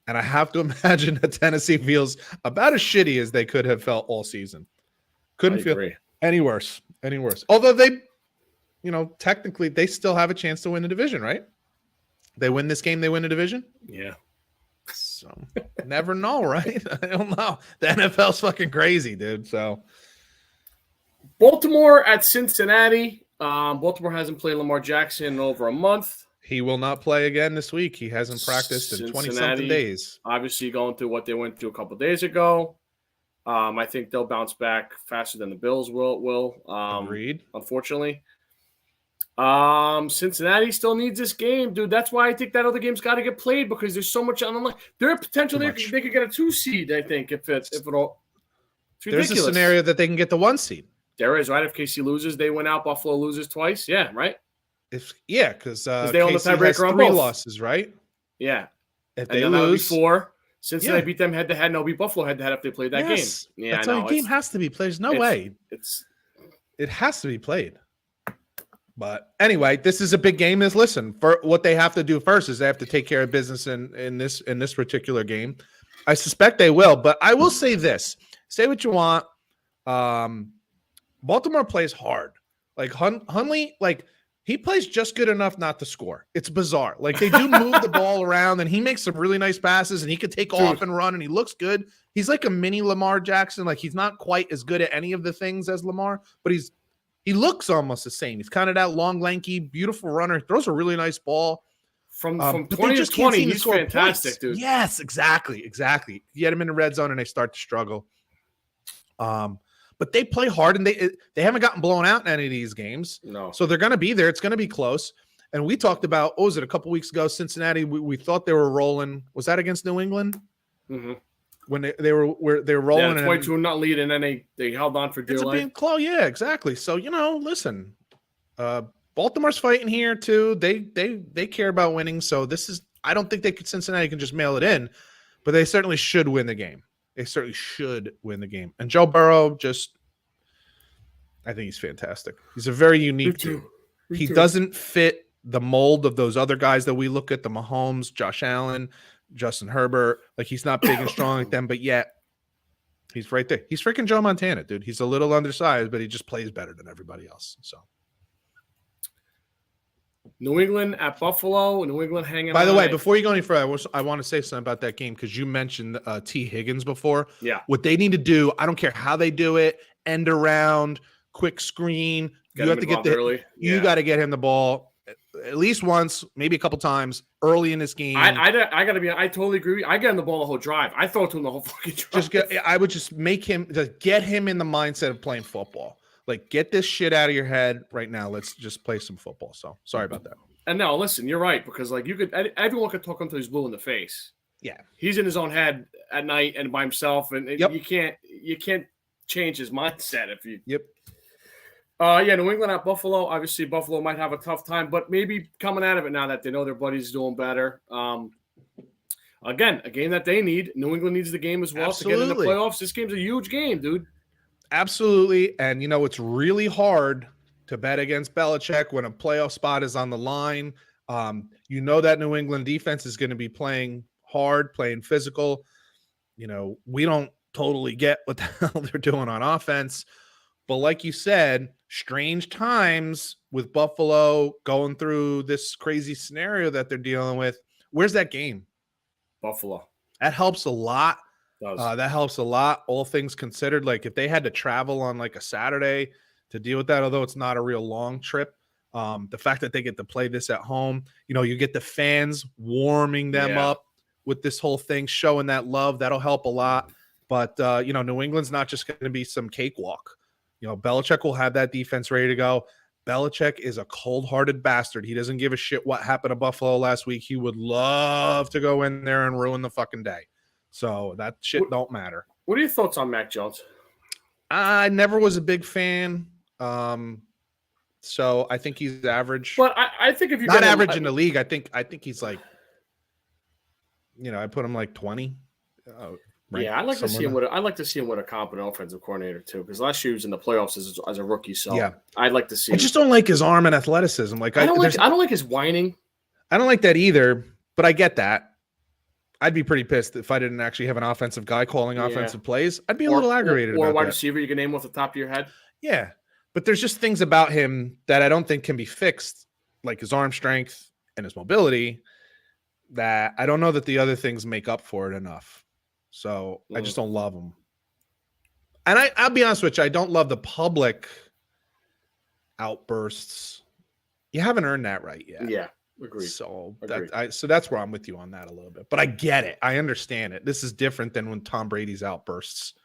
And I have to imagine that Tennessee feels about as shitty as they could have felt all season. Couldn't feel any worse. Any worse. Although they, technically they still have a chance to win the division, right? They win this game, they win the division? Yeah. So never know, right? I don't know. The NFL's fucking crazy, dude. So Baltimore at Cincinnati. Baltimore hasn't played Lamar Jackson in over a month. He will not play again this week. He hasn't practiced in 20-something days. Obviously going through what they went through a couple days ago. I think they'll bounce back faster than the Bills will. Agreed. Unfortunately. Cincinnati still needs this game, dude. That's why I think that other game's got to get played because there's so much on the line. There's potential they could get a 2 seed, I think, if it all. There's a scenario that they can get the 1 seed. There is, right? If KC loses, they went out. Buffalo loses twice. Yeah, right? Because they own the tiebreaker has 3 losses, right? Yeah. If they lose, before Cincinnati beat them head to head, and they'll beat Buffalo head to head if they played that game. Yeah, that's why the game has to be played. There's no way. It has to be played. But anyway, this is a big game. Listen, for what they have to do first is they have to take care of business in this particular game. I suspect they will, but I will say this: say what you want. Baltimore plays hard. Like Hundley, like he plays just good enough not to score. It's bizarre. Like they do move the ball around, and he makes some really nice passes, and he could take off and run, and he looks good. He's like a mini Lamar Jackson. Like he's not quite as good at any of the things as Lamar, but he looks almost the same. He's kind of that long, lanky, beautiful runner. Throws a really nice ball. From 20 to 20, he's fantastic, points. Dude. Yes, exactly. You get him in the red zone, and they start to struggle. But they play hard, and they haven't gotten blown out in any of these games. No. So they're going to be there. It's going to be close. And we talked about, what was it, a couple weeks ago, Cincinnati, we thought they were rolling. Was that against New England? Mm-hmm. When they were rolling. Yeah, 22 not leading, and then they held on for dear life. It's a close. Yeah, exactly. So, listen, Baltimore's fighting here too. They care about winning. So I don't think Cincinnati can just mail it in, but they certainly should win the game. They certainly should win the game. And Joe Burrow, I think he's fantastic. He's a very unique dude. He doesn't fit the mold of those other guys that we look at, the Mahomes, Josh Allen, Justin Herbert. Like, he's not big and strong like them, but yet he's right there. He's freaking Joe Montana, dude. He's a little undersized, but he just plays better than everybody else. So, New England at Buffalo. New England hanging. By the way, before you go any further, I want to say something about that game because you mentioned T. Higgins before. Yeah. What they need to do, I don't care how they do it, end around, quick screen. You have to get early. You got to get him the ball at least once, maybe a couple times early in this game. I got to be. I totally agree. I get him the ball the whole drive. I throw it to him the whole fucking drive. I would just get him in the mindset of playing football. Like, get this shit out of your head right now. Let's just play some football. So sorry about that. And no, listen, you're right, because like everyone could talk him till he's blue in the face. Yeah, he's in his own head at night and by himself, and you can't change his mindset if you. Yep. New England at Buffalo. Obviously, Buffalo might have a tough time, but maybe coming out of it now that they know their buddy's doing better. Again, a game that they need. New England needs the game as well to get in the playoffs. This game's a huge game, dude. Absolutely, and it's really hard to bet against Belichick when a playoff spot is on the line. That New England defense is going to be playing hard, playing physical. We don't totally get what the hell they're doing on offense. But like you said, strange times with Buffalo going through this crazy scenario that they're dealing with. Where's that game? Buffalo. That helps a lot. That helps a lot, all things considered. Like, if they had to travel on like a Saturday to deal with that, although it's not a real long trip, the fact that they get to play this at home, you get the fans warming them up with this whole thing, showing that love. That'll help a lot. But, New England's not just going to be some cakewalk. Belichick will have that defense ready to go. Belichick is a cold-hearted bastard. He doesn't give a shit what happened to Buffalo last week. He would love to go in there and ruin the fucking day. So that shit don't matter. What are your thoughts on Mac Jones? I never was a big fan. So I think he's average. But I think if you're not average in the league, I think he's like, I put him like 20. Yeah, I'd like to see him with a competent offensive coordinator too, because last year he was in the playoffs as a rookie. So yeah, I'd like to see. I just don't like his arm and athleticism. Like, I don't like his whining. I don't like that either. But I get that. I'd be pretty pissed if I didn't actually have an offensive guy calling offensive plays. I'd be a little aggravated. Or about a wide that. receiver you can name off the top of your head. Yeah, but there's just things about him that I don't think can be fixed, like his arm strength and his mobility, that I don't know that the other things make up for it enough. So I just don't love him. And I'll be honest with you, I don't love the public outbursts. You haven't earned that right yet. Yeah, agreed. So that's where I'm with you on that a little bit. But I get it. I understand it. This is different than when Tom Brady's outbursts.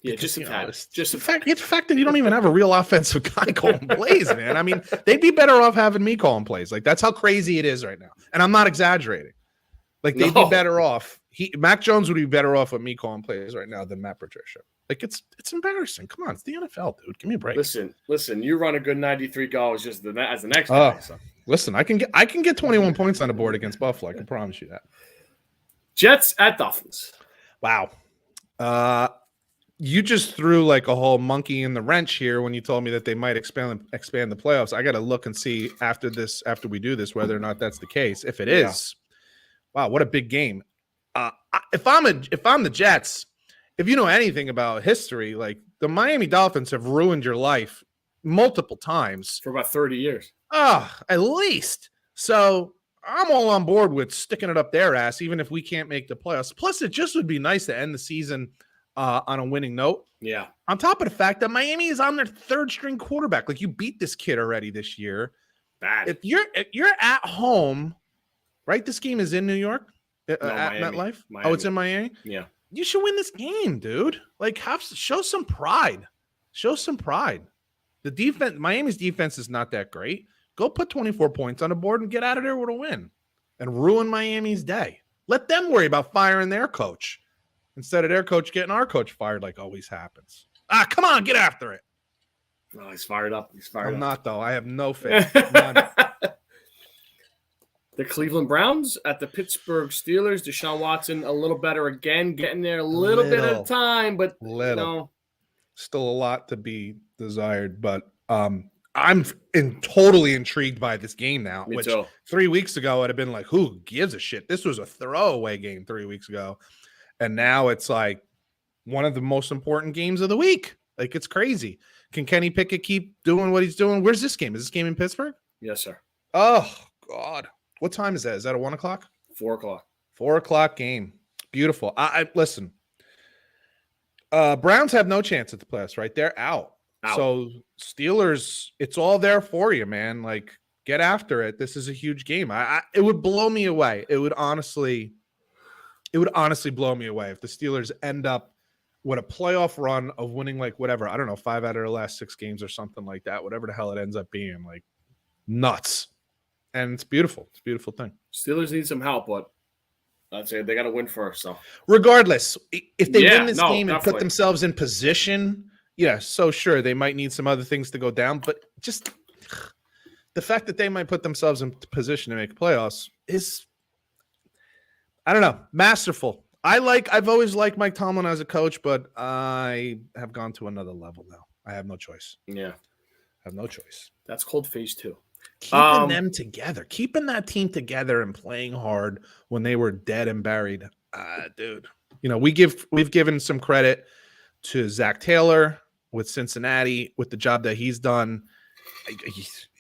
Just the fact that you don't even have a real offensive guy calling plays, man. I mean, they'd be better off having me calling plays. Like, that's how crazy it is right now. And I'm not exaggerating. Like, they'd be better off. Mac Jones would be better off with me calling plays right now than Matt Patricia. Like, it's embarrassing. Come on, it's the NFL, dude. Give me a break. Listen. You run a good 93 goals just as the next guy. So. Listen, I can get 21 points on the board against Buffalo. I can promise you that. Jets at Dolphins. Wow. You just threw like a whole monkey in the wrench here when you told me that they might expand the playoffs. I got to look and see after we do this whether or not that's the case. If it is. Wow, what a big game. If I'm the Jets, if you know anything about history, like, the Miami Dolphins have ruined your life multiple times. For about 30 years. At least. So I'm all on board with sticking it up their ass, even if we can't make the playoffs. Plus, it just would be nice to end the season on a winning note. Yeah. On top of the fact that Miami is on their third string quarterback. Like, you beat this kid already this year. Bad. If you're at home, right? This game is in New York at MetLife. Oh, it's in Miami? Yeah. You should win this game, dude. Like, show some pride. Show some pride. The defense, Miami's defense is not that great. Go put 24 points on the board and get out of there with a win and ruin Miami's day. Let them worry about firing their coach instead of their coach getting our coach fired, like always happens. Come on, get after it. Oh, he's fired up. I'm not, though. I have no faith. None. The Cleveland Browns at the Pittsburgh Steelers. Deshaun Watson a little better again, getting there a little bit at a time, but still a lot to be desired. But I'm totally intrigued by this game now. Me too. 3 weeks ago I'd have been like, who gives a shit? This was a throwaway game 3 weeks ago, and now it's like one of the most important games of the week. Like, it's crazy. Can Kenny Pickett keep doing what he's doing? Where's this game? Is this game in Pittsburgh? Yes, sir. Oh, God. What time is that? Is that a 1 o'clock? 4 o'clock. 4 o'clock game. Beautiful. I listen. Browns have no chance at the playoffs, right? They're out. So Steelers, it's all there for you, man. Like, get after it. This is a huge game. It would blow me away. It would honestly blow me away if the Steelers end up with a playoff run of winning, like, whatever, I don't know, 5 out of their last 6 games or something like that, whatever the hell it ends up being, like, nuts. And it's beautiful. It's a beautiful thing. Steelers need some help, but I'd say they got to win first. So regardless, if they win this game and definitely put themselves in position, so sure, they might need some other things to go down, but just the fact that they might put themselves in position to make playoffs is, I don't know, masterful. I've always liked Mike Tomlin as a coach, but I have gone to another level now. I have no choice. Yeah. I have no choice. That's called phase 2. Keeping them together, keeping that team together and playing hard when they were dead and buried. Dude, we've given some credit to Zach Taylor with Cincinnati with the job that he's done.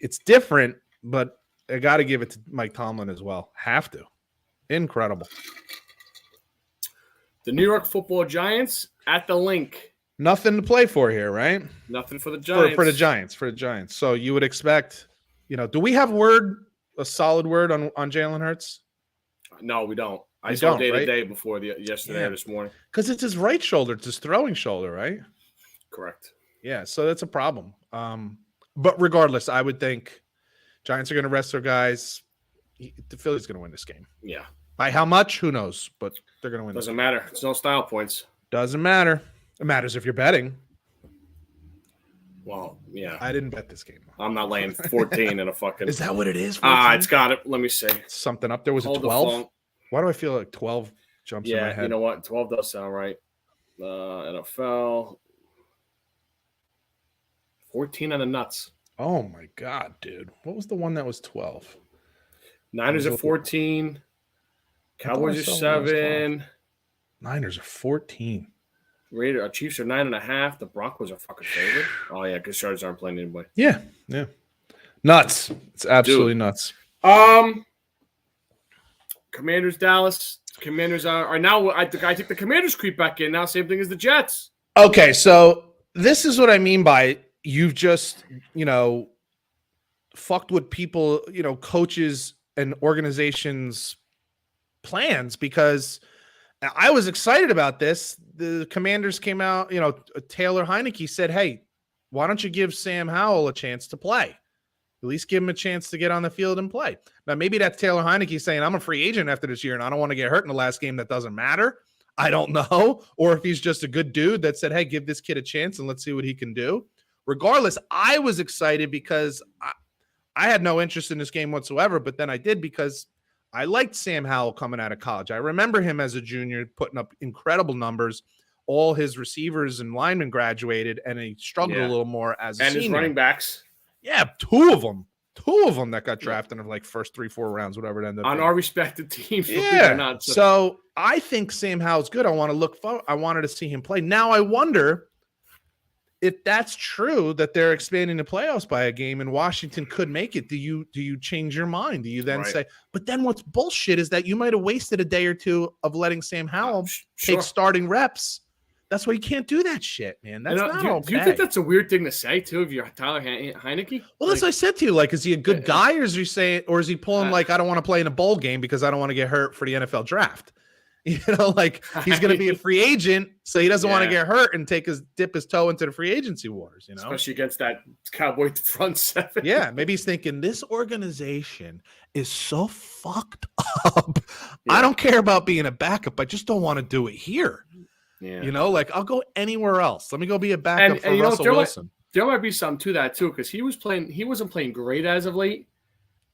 It's different, but I got to give it to Mike Tomlin as well. Have to. Incredible. The New York Football Giants at the Link. Nothing to play for here, right? Nothing for the Giants. For the Giants. So you would expect, do we have a solid word on Jalen Hurts? No, we don't. I saw day-to-day before yesterday or this morning. Because it's his right shoulder. It's his throwing shoulder, right? Correct. Yeah, so that's a problem. But regardless, I would think Giants are going to rest their guys. The Phillies going to win this game. Yeah. By how much? Who knows? But they're going to win. Doesn't matter. It's no style points. Doesn't matter. It matters if you're betting. Well, yeah. I didn't bet this game. I'm not laying 14 in a fucking. Is that what it is? It's got it. Let me see. Something up there. Was it 12? Why do I feel like 12 jumps in my head? Yeah, you know what? 12 does sound right. NFL. 14 on the nuts. Oh, my God, dude. What was the one that was 12? Niners are 14. Cowboys are 7. Niners are 14. Chiefs are 9.5. The Broncos are fucking favorite. Oh yeah, because Chargers aren't playing anybody. Yeah. Nuts. It's absolutely nuts. Commanders, Dallas. Commanders are now. I think the Commanders creep back in now. Same thing as the Jets. Okay, so this is what I mean by you've just fucked with people, coaches and organizations' plans, because I was excited about this. The Commanders came out, Taylor Heineke said, hey, why don't you give Sam Howell a chance to play? At least give him a chance to get on the field and play. Now, maybe that's Taylor Heineke saying, I'm a free agent after this year and I don't want to get hurt in the last game. That doesn't matter. I don't know. Or if he's just a good dude that said, hey, give this kid a chance and let's see what he can do. Regardless, I was excited because I had no interest in this game whatsoever, but then I did because I liked Sam Howell coming out of college. I remember him as a junior putting up incredible numbers. All his receivers and linemen graduated, and he struggled a little more as a senior. And his running backs. Yeah, two of them that got drafted in like first 3-4 rounds, whatever it ended up on being. Our respective teams. Yeah. So I think Sam Howell's good. I wanted to see him play. Now I wonder if that's true that they're expanding the playoffs by a game and Washington could make it. Do you change your mind? Do you then say, but then what's bullshit is that you might have wasted a day or two of letting Sam Howell take starting reps. That's why you can't do that shit, man. That's not okay. Do you think that's a weird thing to say too? If you're Tyler Heineke? Well, that's what I said to you. Like, is he a good guy, or is he saying, or is he pulling like, I don't want to play in a bowl game because I don't want to get hurt for the NFL draft? Like he's going to be a free agent, so he doesn't want to get hurt and dip his toe into the free agency waters. Especially against that Cowboy front seven. Yeah, maybe he's thinking this organization is so fucked up. Yeah. I don't care about being a backup. I just don't want to do it here. Yeah. Like I'll go anywhere else. Let me go be a backup for Russell Wilson. There might be something to that too, because he wasn't playing great as of late.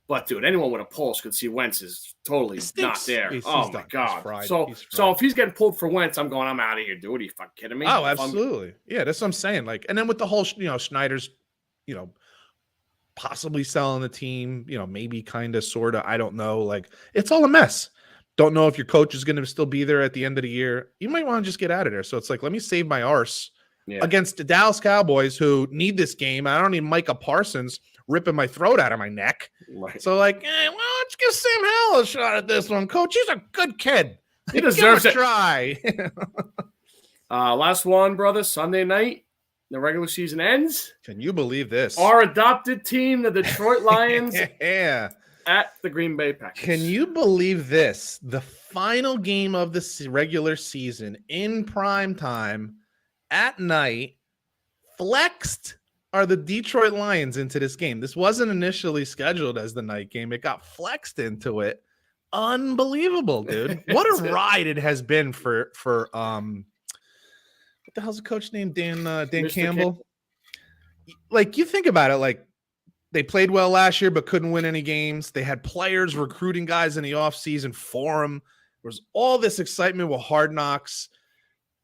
But dude, anyone with a pulse could see Wentz is totally not there. He's my done. God! So if he's getting pulled for Wentz, I'm out of here, dude. Are you fucking kidding me? Oh, absolutely. Yeah, that's what I'm saying. Like, and then with the whole, Schneider's, possibly selling the team, maybe kind of, sort of. I don't know. Like, it's all a mess. Don't know if your coach is going to still be there at the end of the year. You might want to just get out of there. So it's like, let me save my arse against the Dallas Cowboys who need this game. I don't need Micah Parsons ripping my throat out of my neck. Right. So like, let's give Sam Howell a shot at this one, coach. He's a good kid. He deserves it. Try. Last one, brother. Sunday night, the regular season ends. Can you believe this? Our adopted team, the Detroit Lions, at the Green Bay Packers. Can you believe this? The final game of the regular season in prime time at night, flexed are the Detroit Lions into this game. This wasn't initially scheduled as the night game. It got flexed into it. Unbelievable, dude. What a ride it has been for what the hell's the coach named? Dan Campbell. Like, you think about it, like, they played well last year but couldn't win any games. They had players recruiting guys in the offseason for them. There was all this excitement with Hard Knocks.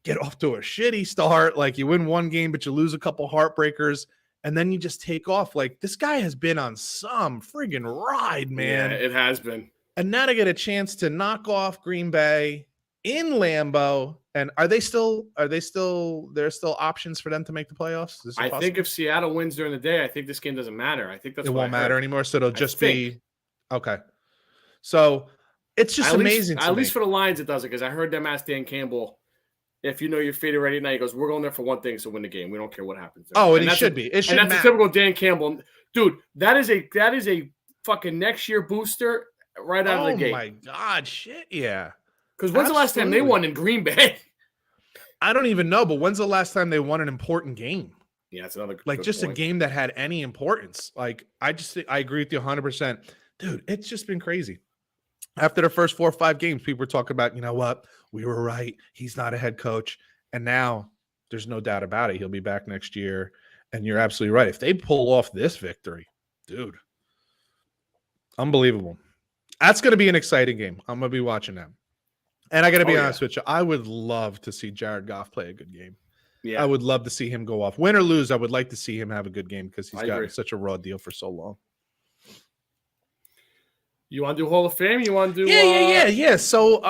Get off to a shitty start. Like, you win one game, but you lose a couple heartbreakers, and then you just take off. Like, this guy has been on some friggin' ride, man. Yeah, it has been. And now to get a chance to knock off Green Bay in Lambeau. And there's still options for them to make the playoffs? I think if Seattle wins during the day, I think this game doesn't matter. I think it won't matter anymore. So it'll just be okay. So it's just amazing. At least for the Lions, it doesn't, because I heard them ask Dan Campbell, if you know your fate already now, he goes, we're going there for one thing, so win the game. We don't care what happens. Oh, and he should be. And that's a typical Dan Campbell. Dude, that is a fucking next year booster right out of the gate. Oh my God, shit, yeah. Because when's the last time they won in Green Bay? I don't even know, but when's the last time they won an important game? Yeah, that's another like just point. A game that had any importance. Like, I agree with you 100%. Dude, it's just been crazy. After the first 4 or 5 games, people were talking about, you know what? We were right. He's not a head coach. And now there's no doubt about it. He'll be back next year. And you're absolutely right. If they pull off this victory, dude, unbelievable. That's going to be an exciting game. I'm going to be watching that. And I got to be honest with you. I would love to see Jared Goff play a good game. Yeah, I would love to see him go off. Win or lose, I would like to see him have a good game because he's got such a raw deal for so long. You want to do Hall of Fame? You want to do Yeah. So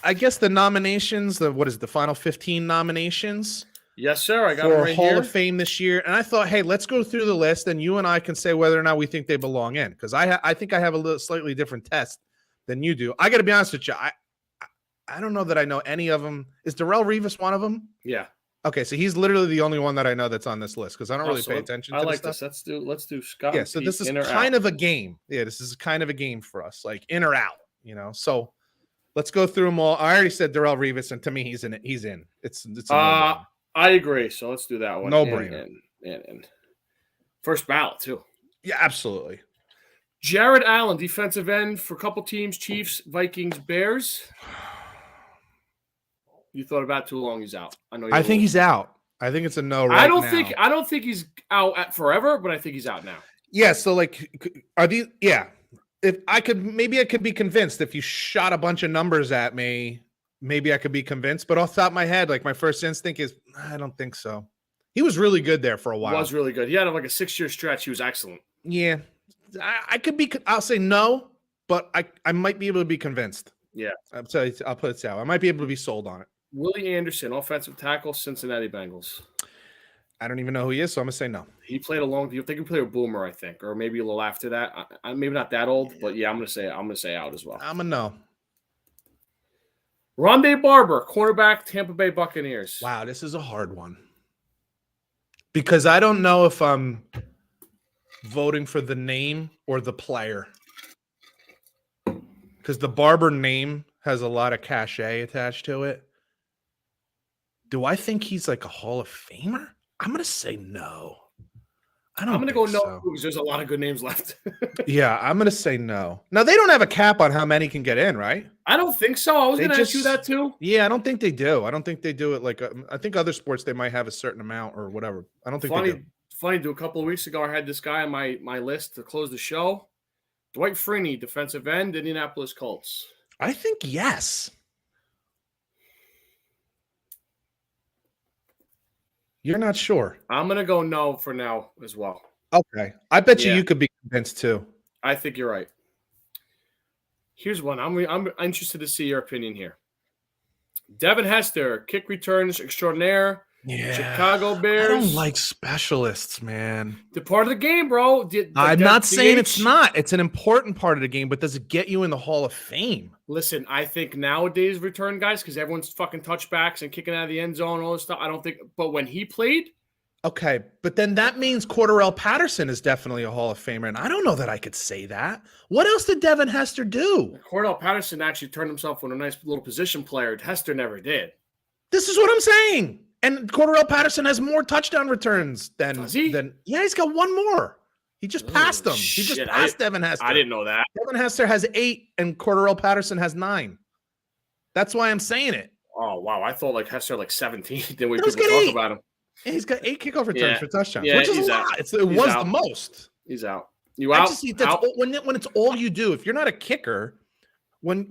I guess the nominations, the final 15 nominations? Yes, sir. I got for right Hall here. of Fame this year. And I thought, hey, let's go through the list and you and I can say whether or not we think they belong in. Because I think I have a slightly different test than you do. I got to be honest with you. I don't know that I know any of them. Is Darrelle Revis one of them? Yeah. Okay, so he's literally the only one that I know that's on this list because I don't really pay attention to this stuff. Let's do Scott. Yeah, so this is kind of a game. Yeah, this is kind of a game for us, like in or out, So let's go through them all. I already said Darrelle Revis, and to me, he's in. It's I agree. So let's do that one. No brainer. And first ballot too. Yeah, absolutely. Jared Allen, defensive end for a couple teams: Chiefs, Vikings, Bears. You thought about too long. He's out. I think he's out. I think it's a no. Right I don't think he's out forever, but I think he's out now. Yeah. So like, are these? Yeah. If I could, maybe I could be convinced. If you shot a bunch of numbers at me, maybe I could be convinced. But off the top of my head, like my first instinct is, I don't think so. He was really good there for a while. He was really good. He had like a 6-year stretch. He was excellent. Yeah. I could be. I'll say no, but I might be able to be convinced. Yeah. I'll put it out. I might be able to be sold on it. Willie Anderson, offensive tackle, Cincinnati Bengals. I don't even know who he is, so I'm going to say no. He played a long – I think he played a Boomer, I think, or maybe a little after that. Maybe not that old, but yeah, I'm going to say out as well. I'm a no. Rondé Barber, cornerback, Tampa Bay Buccaneers. Wow, this is a hard one. Because I don't know if I'm voting for the name or the player. Because the Barber name has a lot of cachet attached to it. Do I think he's like a Hall of Famer? I'm going to say no. I'm going to go no because there's a lot of good names left. Yeah, I'm going to say no. Now, they don't have a cap on how many can get in, right? I don't think so. I was going to ask you that too. Yeah, I don't think they do. I don't think they do it like I think other sports, they might have a certain amount or whatever. I don't think they do. Funny, a couple of weeks ago, I had this guy on my list to close the show. Dwight Freeney, defensive end, Indianapolis Colts. I think yes. You're not sure. I'm going to go no for now as well. Okay. I bet you could be convinced too. I think you're right. Here's one. I'm interested to see your opinion here. Devin Hester, kick returns extraordinaire. Yeah. Chicago Bears. I don't like specialists, man. They're part of the game, bro. I'm not saying it's not. It's an important part of the game, but does it get you in the Hall of Fame? Listen, I think nowadays return guys, because everyone's fucking touchbacks and kicking out of the end zone and all this stuff. I don't think, but when he played. Okay, but then that means Cordarrelle Patterson is definitely a Hall of Famer, and I don't know that I could say that. What else did Devin Hester do? Cordarrelle Patterson actually turned himself into a nice little position player. Hester never did. This is what I'm saying. And Cordarrelle Patterson has more touchdown returns than. Does he? Yeah, he's got one more. He just passed him. He just passed Devin Hester. I didn't know that. Devin Hester has 8, and Cordarrelle Patterson has 9. That's why I'm saying it. Oh wow, I thought like Hester like 17. Then we people talk about him. Yeah, he's got 8 kickoff returns for touchdowns, yeah, which is a lot. It was the most. He's out. You out? When it's all you do. If you're not a kicker, when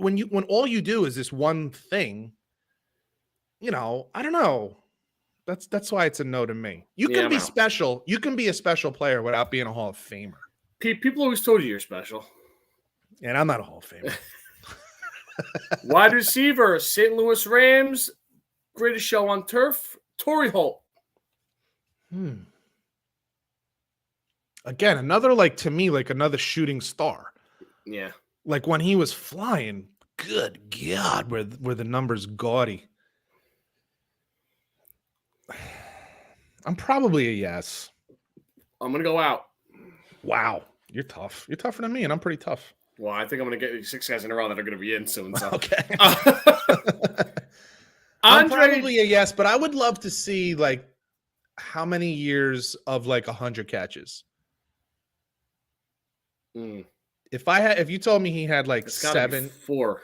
all you do is this one thing, I don't know. That's why it's a no to me. You can be special. You can be a special player without being a Hall of Famer. People always told you you're special. And I'm not a Hall of Famer. Wide receiver, St. Louis Rams, greatest show on turf, Torrey Holt. Again, another shooting star. Yeah. Like when he was flying, good God, were the numbers gaudy. I'm probably a yes. I'm going to go out. Wow. You're tough. You're tougher than me, and I'm pretty tough. Well, I think I'm going to get 6 guys in a row that are going to be in soon. So. Okay. I'm probably a yes, but I would love to see, like, how many years of, like, 100 catches. If you told me he had, like, 7. 4.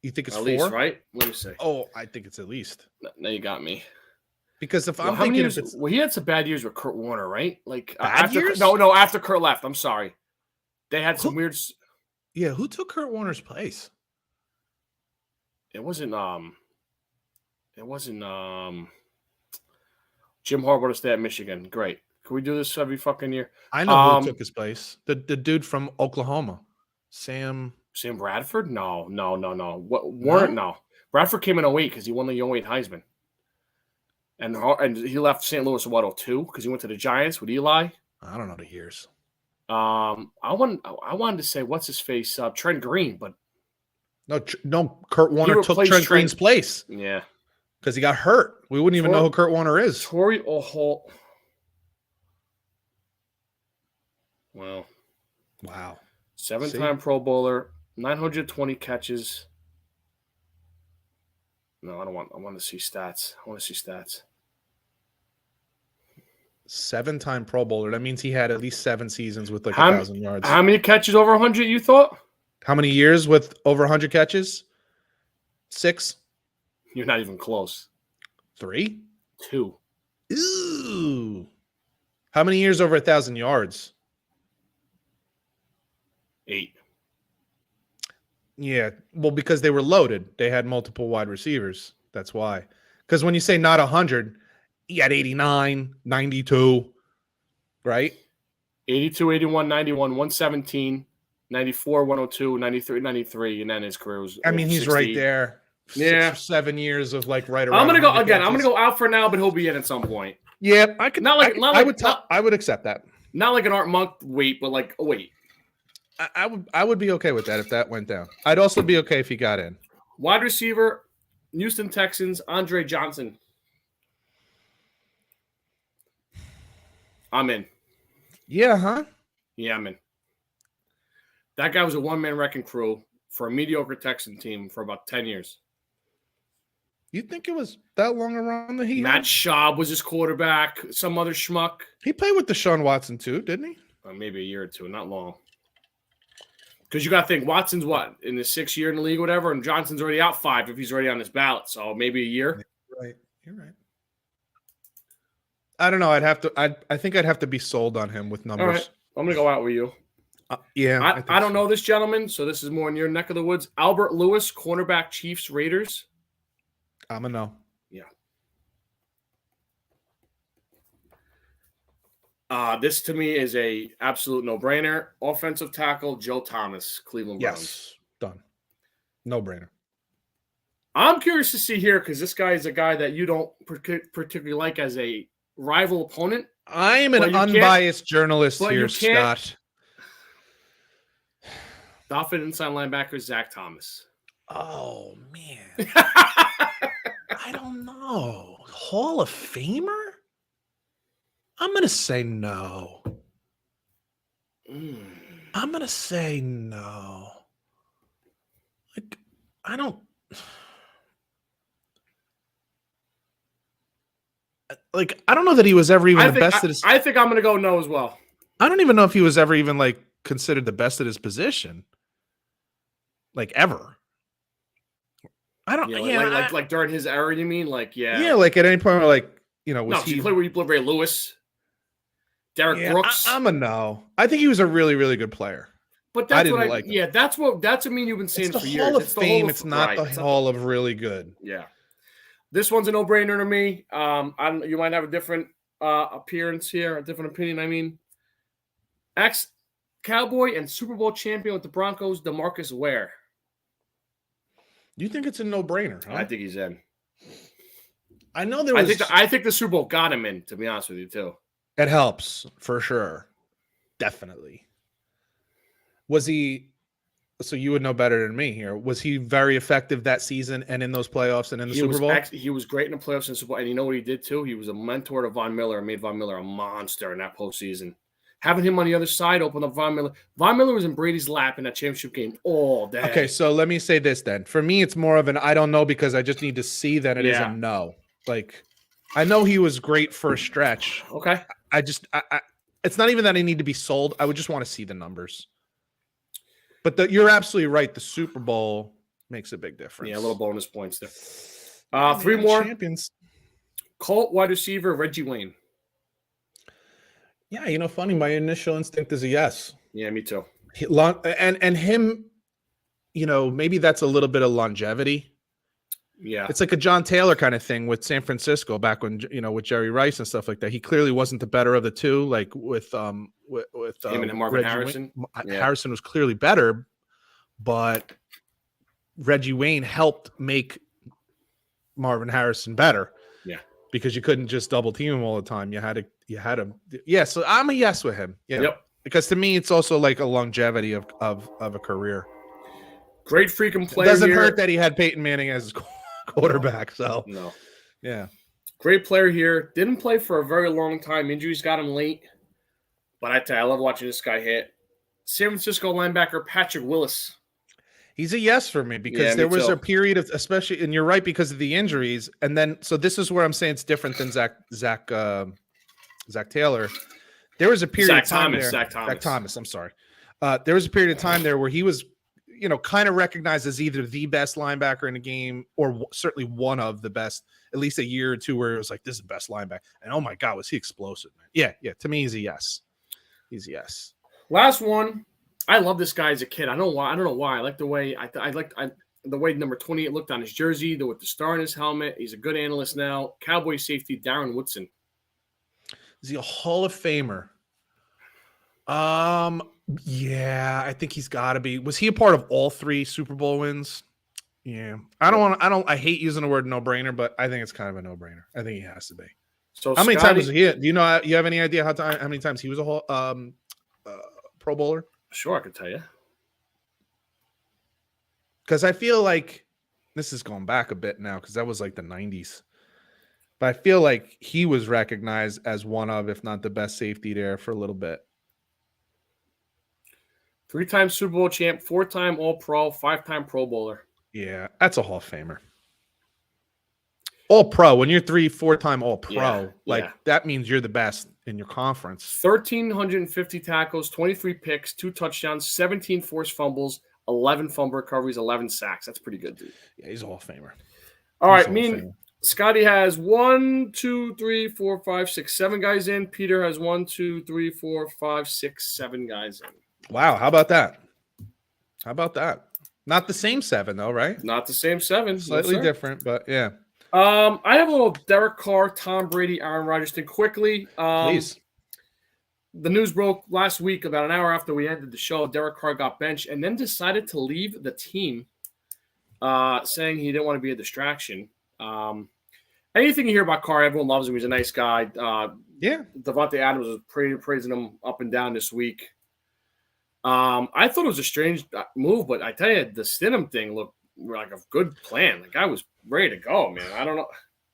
You think it's at 4? Least, right? Let me see. Oh, I think it's at least. No, you got me. Because if I'm thinking he had some bad years with Kurt Warner, right? Like bad years? No, after Kurt left. I'm sorry. They had some weird. Yeah, who took Kurt Warner's place? It wasn't Jim Harbaugh to stay at Michigan. Great. Can we do this every fucking year? I know who took his place. The dude from Oklahoma, Sam Bradford. No. What Warren? No. Bradford came in 08 because he won the 08 Heisman. And he left St. Louis in 02 because he went to the Giants with Eli. I don't know the years. I wanted to say what's his face, Trent Green, but no. Kurt Warner took Trent Green's place. Yeah, because he got hurt. We wouldn't even know who Kurt Warner is. Torrey Holt. Wow. 7-time Pro Bowler, 920 catches. No, I don't want. I want to see stats. 7-time Pro Bowler. That means he had at least 7 seasons with like 1,000 yards. How many catches over 100? You thought? How many years with over 100 catches? 6. You're not even close. 3. 2. Ooh. How many years over 1,000 yards? 8. Yeah, well, because they were loaded. They had multiple wide receivers. That's why. Because when you say not 100, he had 89, 92, right? 82, 81, 91, 117, 94, 102, 93, 93, and then his career was. He's 60. right there. Yeah. 6 or 7 years of like right around. I'm gonna go again. I'm gonna go out for now, but he'll be in at some point. Yeah, I could. I would accept that. Not like an Art Monk wait, but like a wait. I would be okay with that if that went down. I'd also be okay if he got in. Wide receiver, Houston Texans, Andre Johnson. I'm in. Yeah, huh? Yeah, I'm in. That guy was a one-man wrecking crew for a mediocre Texan team for about 10 years. You think it was that long around that he Matt Schaub was his quarterback. Some other schmuck. He played with Deshaun Watson too, didn't he? Maybe a year or two, not long. Because you got to think, Watson's what? In his 6th year in the league or whatever, and Johnson's already out 5 if he's already on his ballot. So maybe a year. Right. You're right. I don't know. I think I'd have to be sold on him with numbers. All right. I'm going to go out with you. Yeah. I don't know this gentleman, so this is more in your neck of the woods. Albert Lewis, cornerback, Chiefs, Raiders. I'm a no. Yeah. This to me is a absolute no-brainer. Offensive tackle, Joe Thomas, Cleveland Browns. Yes, done. No-brainer. I'm curious to see here because this guy is a guy that you don't particularly like as a rival opponent. I'm an unbiased journalist here, Scott. Dolphin inside linebacker, Zach Thomas. Oh, man. I don't know. Hall of Famer? I'm going to say no. I'm going to say no. Like, I don't know that he was ever even the best at his. I think I'm going to go no as well. I don't even know if he was ever even like considered the best at his position. Like ever. I don't. Like during his era, you mean? Like Yeah, like at any point, like was he played where you played Ray Lewis, Derek Brooks? I'm a no. I think he was a really, really good player. But that's what I yeah, that's a meme you've been saying for years. It's the Hall of Fame. It's not the Hall of really good. Yeah. This one's a no-brainer to me. You might have a different appearance here, a different opinion. I mean, ex-Cowboy and Super Bowl champion with the Broncos, DeMarcus Ware. You think it's a no-brainer? Huh? I think he's in. I know there was. I think the Super Bowl got him in. To be honest with you, too. It helps for sure. Definitely. Was he? So you would know better than me here. Was he very effective that season and in those playoffs and in the Super Bowl? He was great in the playoffs and Super Bowl. And you know what he did too? He was a mentor to Von Miller and made Von Miller a monster in that postseason. Having him on the other side opened up Von Miller. Von Miller was in Brady's lap in that championship game all day. Okay, so let me say this then. For me, it's more of an I don't know because I just need to see than it is a no. Like, I know he was great for a stretch. Okay. I it's not even that I need to be sold. I would just want to see the numbers. But you're absolutely right. The Super Bowl makes a big difference. Yeah, a little bonus points there. Three more. Champions. Colt wide receiver, Reggie Wayne. Yeah, funny. My initial instinct is a yes. Yeah, me too. And him, maybe that's a little bit of longevity. Yeah. It's like a John Taylor kind of thing with San Francisco back when, with Jerry Rice and stuff like that. He clearly wasn't the better of the two, like with him and Marvin Harrison. Harrison was clearly better, but Reggie Wayne helped make Marvin Harrison better. Yeah. Because you couldn't just double team him all the time. You had to. Yeah. So I'm a yes with him. Yeah. Yep. Because to me, it's also like a longevity of a career. Great freaking player. It doesn't hurt that he had Peyton Manning as his quarterback. So no. Yeah. Great player here. Didn't play for a very long time. Injuries got him late. But I tell you, I love watching this guy hit. San Francisco linebacker Patrick Willis. He's a yes for me because there was a period of, especially, and you're right because of the injuries. And then, so this is where I'm saying it's different than Zach Taylor. There was a period of time there. Zach Thomas. I'm sorry. There was a period of time there where he was, kind of recognized as either the best linebacker in the game or certainly one of the best, at least a year or two where it was like, this is the best linebacker. And oh my God, was he explosive, man. Yeah. To me, he's a yes. He's a yes. Last one. I love this guy as a kid. I don't know why. I like the way the way number 28 looked on his jersey, with the star in his helmet. He's a good analyst now. Cowboy safety Darren Woodson. Is he a Hall of Famer? Yeah, I think he's got to be. Was he a part of all three Super Bowl wins? Yeah. I hate using the word no-brainer, but I think it's kind of a no-brainer. I think he has to be. So how many times was he? Do you have any idea how many times he was a Pro Bowler? Sure, I could tell you. Because I feel like this is going back a bit now because that was like the 90s. But I feel like he was recognized as one of, if not the best safety there for a little bit. 3-time Super Bowl champ, 4-time All-Pro, 5-time Pro Bowler. Yeah, that's a Hall of Famer. All-Pro. When you're 4-time All-Pro, that means you're the best in your conference. 1,350 tackles, 23 picks, 2 touchdowns, 17 forced fumbles, 11 fumble recoveries, 11 sacks. That's pretty good, dude. Yeah, he's a Hall of Famer. All right, Scotty has 1, 2, 3, 4, 5, 6, 7 guys in. Peter has 1, 2, 3, 4, 5, 6, 7 guys in. Wow, how about that? How about that? Not the same 7 though, right? Not the same 7. Slightly different, but yeah. I have a little Derek Carr, Tom Brady, Aaron Rodgers thing quickly. Please. The news broke last week, about an hour after we ended the show. Derek Carr got benched and then decided to leave the team, saying he didn't want to be a distraction. Anything you hear about Carr, everyone loves him. He's a nice guy. Yeah. Devontae Adams was praising him up and down this week. I thought it was a strange move, but I tell you, the Stidham thing looked like a good plan. The guy was ready to go, man. I don't know.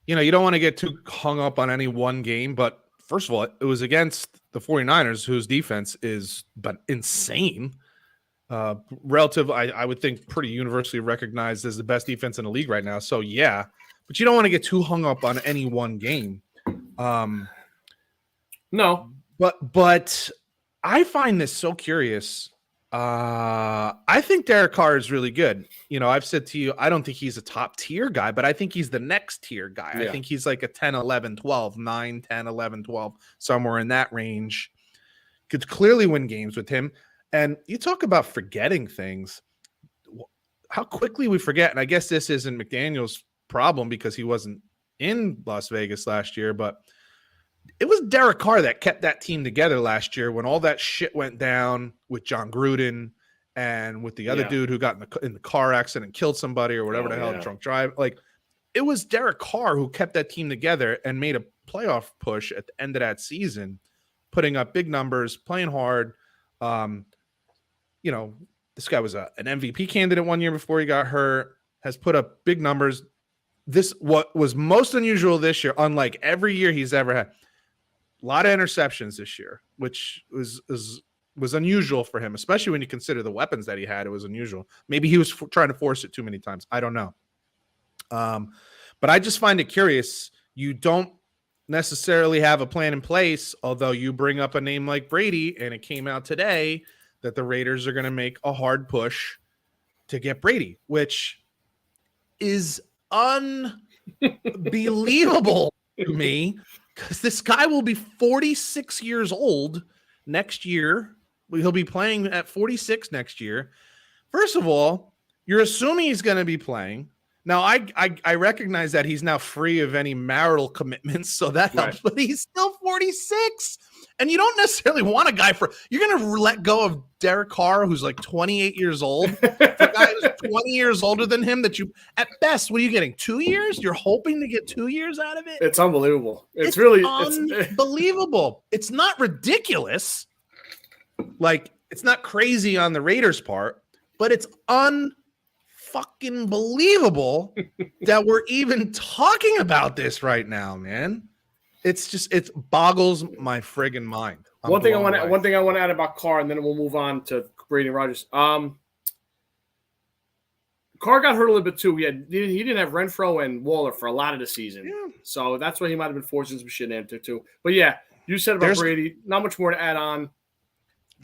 You don't want to get too hung up on any one game, but first of all, it was against the 49ers, whose defense is insane. Relative, I would think, pretty universally recognized as the best defense in the league right now. So, yeah. But you don't want to get too hung up on any one game. No. But I find this so curious. I think Derek Carr is really good. I've said to you, I don't think he's a top tier guy, but I think he's the next tier guy. Yeah. I think he's like a 10, 11, 12, 9, 10, 11, 12, somewhere in that range. Could clearly win games with him. And you talk about forgetting things. How quickly we forget. And I guess this isn't McDaniel's problem because he wasn't in Las Vegas last year, but it was Derek Carr that kept that team together last year when all that shit went down with John Gruden and with the other dude who got in the car accident and killed somebody or whatever the hell, drunk drive. Like, it was Derek Carr who kept that team together and made a playoff push at the end of that season, putting up big numbers, playing hard. This guy was an MVP candidate one year before he got hurt, has put up big numbers. What was most unusual this year, unlike every year he's ever had, a lot of interceptions this year, which was unusual for him, especially when you consider the weapons that he had. It was unusual. Maybe he was trying to force it too many times. I don't know. But I just find it curious. You don't necessarily have a plan in place, although you bring up a name like Brady, and it came out today that the Raiders are going to make a hard push to get Brady, which is unbelievable to me. Because this guy will be 46 years old next year. He'll be playing at 46 next year. First of all, you're assuming he's going to be playing. Now, I recognize that he's now free of any marital commitments, so that helps. But he's still 46. And you don't necessarily want a guy you're going to let go of Derek Carr, who's like 28 years old. For a guy who's 20 years older than him, that you, at best, what are you getting? 2 years? You're hoping to get 2 years out of it? It's unbelievable. It's really unbelievable. It's not ridiculous. Like, it's not crazy on the Raiders' part, but it's fucking believable that we're even talking about this right now, man. It boggles my friggin' mind. One thing I want to add about Carr, and then we'll move on to Brady and Rodgers. Carr got hurt a little bit too. He didn't have Renfro and Waller for a lot of the season, so that's why he might have been forcing some shit into too. But yeah, you said about Brady. Not much more to add on.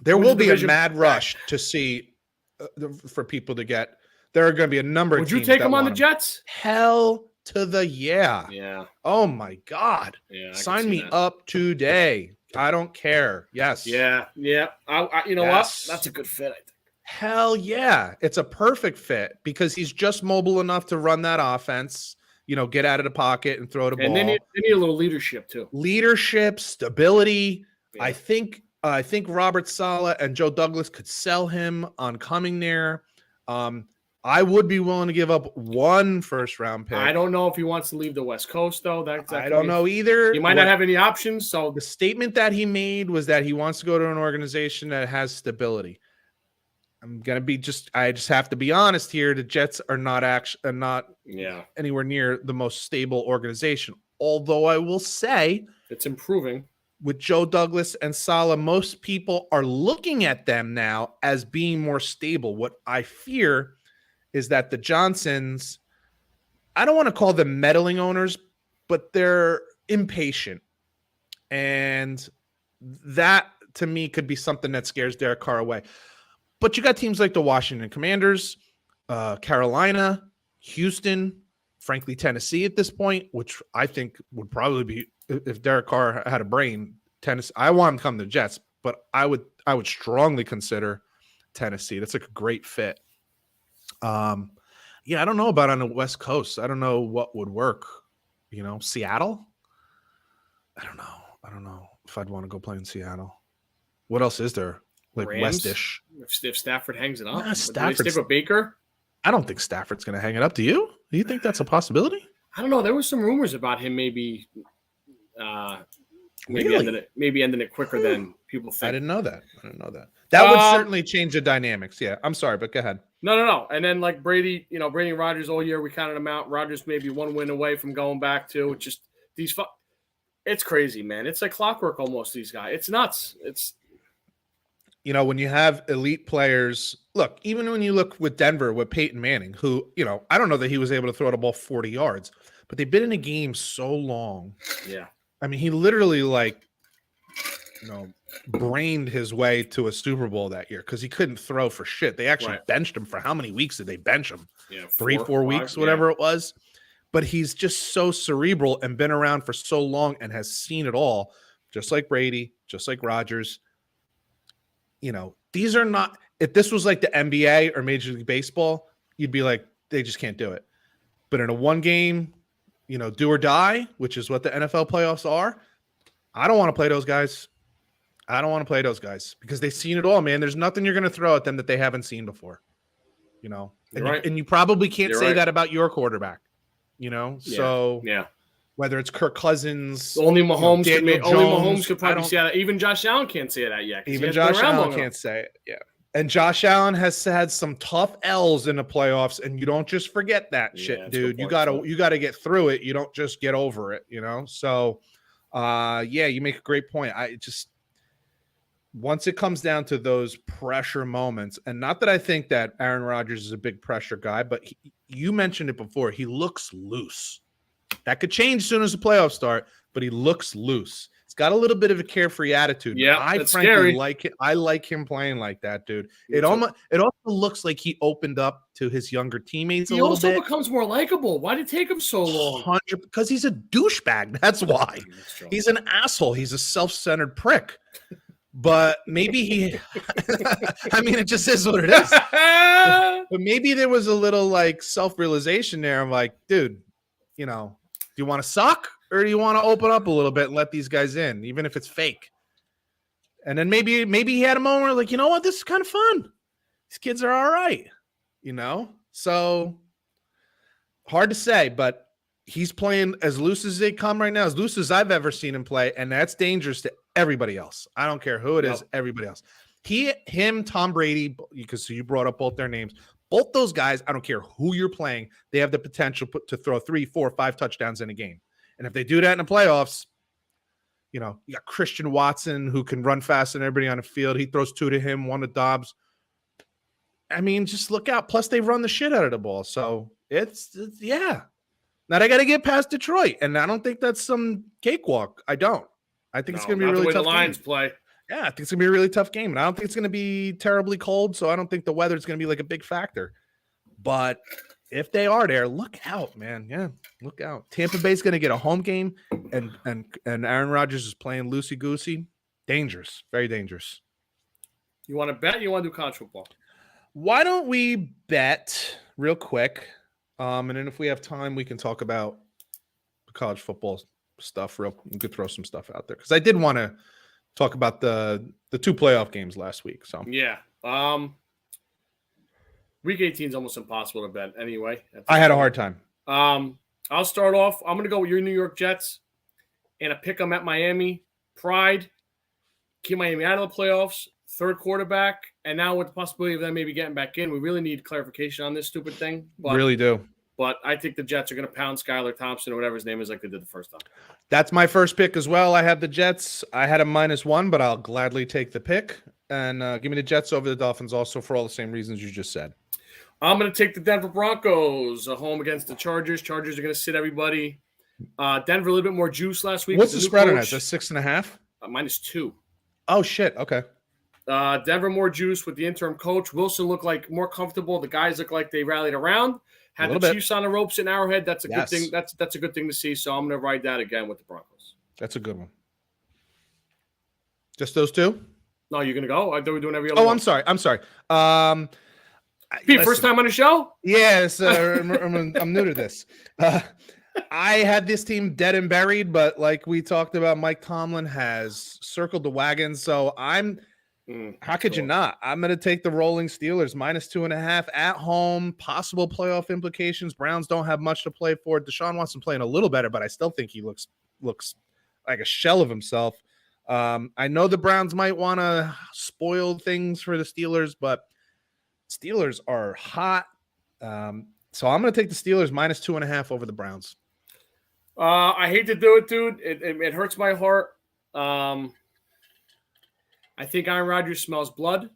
There will be a mad rush to see for people to get. There are going to be a number of teams. Would you take him on the Jets? Hell to the yeah. Yeah. Oh, my God. Yeah. Sign me up today. I don't care. Yes. Yeah. Yeah. You know what? That's a good fit, I think. Hell yeah. It's a perfect fit because he's just mobile enough to run that offense, get out of the pocket and throw the ball. And they need a little leadership, too. Leadership, stability. Yeah. I think Robert Saleh and Joe Douglas could sell him on coming there. I would be willing to give up 1 first-round pick. I don't know if he wants to leave the West Coast, though. I don't know either. He might not have any options. So the statement that he made was that he wants to go to an organization that has stability. I just have to be honest here. The Jets are not anywhere near the most stable organization. Although I will say it's improving. With Joe Douglas and Saleh, most people are looking at them now as being more stable. What I fear is that the Johnsons, I don't want to call them meddling owners, but they're impatient. And that, to me, could be something that scares Derek Carr away. But you got teams like the Washington Commanders, Carolina, Houston, frankly, Tennessee at this point, which I think would probably be, if Derek Carr had a brain, Tennessee. I want him to come to the Jets, but I would strongly consider Tennessee. That's like a great fit. Yeah, I don't know about on the West Coast. I don't know what would work. Seattle? I don't know if I'd want to go play in Seattle. What else is there? Like Rams, Westish. If Stafford hangs it up. Nah, Stafford. Stick with Baker? I don't think Stafford's going to hang it up. Do you? Do you think that's a possibility? I don't know. There were some rumors about him maybe ending it quicker than people think. I didn't know that. That would certainly change the dynamics. Yeah, I'm sorry, but go ahead. No. And then like Brady, Brady and Rodgers all year, we counted them out. Rodgers maybe one win away from going back to just these. It's crazy, man. It's like clockwork almost. These guys, it's nuts. It's when you have elite players. Look, even when you look with Denver with Peyton Manning, who I don't know that he was able to throw the ball 40 yards, but they've been in a game so long. Yeah, I mean, he literally brained his way to a Super Bowl that year because he couldn't throw for shit. They actually benched him for how many weeks did they bench him? Yeah, 4 weeks, whatever it was. But he's just so cerebral and been around for so long and has seen it all, just like Brady, just like Rodgers. These are not – if this was like the NBA or Major League Baseball, you'd be like, they just can't do it. But in a one-game, do or die, which is what the NFL playoffs are, I don't want to play those guys. I don't want to play those guys because they've seen it all, man. There's nothing you're going to throw at them that they haven't seen before, And you probably can't say that about your quarterback, So whether it's Kirk Cousins, only Mahomes Jones, could probably say that. Even Josh Allen can't say that yet. Even Josh Allen can't say it. Yeah. And Josh Allen has had some tough L's in the playoffs, and you don't just forget that shit, dude. You gotta get through it. You don't just get over it, So, you make a great point. Once it comes down to those pressure moments, and not that I think that Aaron Rodgers is a big pressure guy, but you mentioned it before. He looks loose. That could change as soon as the playoffs start, but he looks loose. He's got a little bit of a carefree attitude. Yeah, I frankly scary. Like it. I like him playing like that, dude. It also looks like he opened up to his younger teammates a little bit. He also becomes more likable. Why did it take him so long? Because he's a douchebag. That's why. He's an asshole. He's a self-centered prick. But maybe I mean, it just is what it is. But maybe there was a little self-realization there. I'm like, dude, do you want to suck or do you want to open up a little bit and let these guys in, even if it's fake? And then maybe he had a moment where you know what, this is kind of fun. These kids are all right, So hard to say, but he's playing as loose as they come right now, as loose as I've ever seen him play, and that's dangerous to everybody else. I don't care who it is, everybody else. Tom Brady, because you brought up both their names. Both those guys, I don't care who you're playing, they have the potential to throw 3, 4, 5 touchdowns in a game. And if they do that in the playoffs, you got Christian Watson who can run faster than everybody on the field. He throws 2 to him, 1 to Dobbs. I mean, just look out. Plus, they run the shit out of the ball. So it's Now they got to get past Detroit, and I don't think that's some cakewalk. I don't. I think it's going to be a really tough game. The Lions play. Yeah, I think it's going to be a really tough game, and I don't think it's going to be terribly cold, so I don't think the weather is going to be a big factor. But if they are there, look out, man. Yeah, look out. Tampa Bay's going to get a home game, and Aaron Rodgers is playing loosey-goosey. Dangerous, very dangerous. You want to bet? You want to do college football? Why don't we bet real quick? And then if we have time, we can talk about the college football stuff. We could throw some stuff out there because I did want to talk about the 2 playoff games last week. So yeah, week 18 is almost impossible to bet anyway. I had a hard time. I'll start off. I'm going to go with your New York Jets and a pick 'em at Miami. Pride, keep Miami out of the playoffs. 3rd quarterback, and now with the possibility of them maybe getting back in, we really need clarification on this stupid thing. Really do. But I think the Jets are going to pound Skylar Thompson or whatever his name is like they did the first time. That's my first pick as well. I had the Jets. I had a -1, but I'll gladly take the pick. And give me the Jets over the Dolphins also for all the same reasons you just said. I'm going to take the Denver Broncos home against the Chargers. Chargers are going to sit everybody. Denver a little bit more juice last week. What's the spread on that? That's 6.5? -2. Oh, shit. Okay. Denver more juice with the interim coach. Wilson looked like more comfortable. The guys look like they rallied around. Had the Chiefs on the ropes in Arrowhead. That's a good thing. That's a good thing to see. So I'm going to ride that again with the Broncos. That's a good one. Just those 2? No, you're gonna go. I thought we were doing every other. Oh, one. I'm sorry. Pete, first time on the show? Yes, I'm new to this. I had this team dead and buried, but like we talked about, Mike Tomlin has circled the wagon. So how could you not? I'm going to take the rolling Steelers -2.5 at home. Possible playoff implications. Browns don't have much to play for. Deshaun Watson playing a little better, but I still think he looks like a shell of himself. I know the Browns might want to spoil things for the Steelers, but Steelers are hot. So I'm going to take the Steelers -2.5 over the Browns. I hate to do it, dude. It hurts my heart. I think Aaron Rodgers smells blood.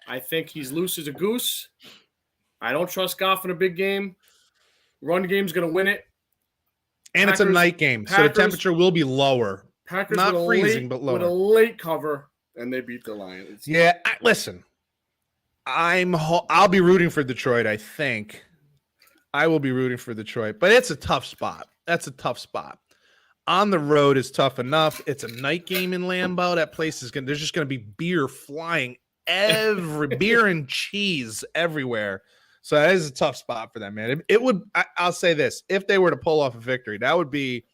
I think he's loose as a goose. I don't trust Goff in a big game. Run game's going to win it. And Packers, it's a night game, so the temperature will be lower. Packers not freezing, but lower. With a late cover, and they beat the Lions. Yeah, listen. I'll be rooting for Detroit, I think. I will be rooting for Detroit, but it's a tough spot. That's a tough spot. On the road is tough enough. It's a night game in Lambeau. That place is there's just going to be beer flying beer and cheese everywhere. So that is a tough spot for them, man. It would. I'll say this: if they were to pull off a victory, that would be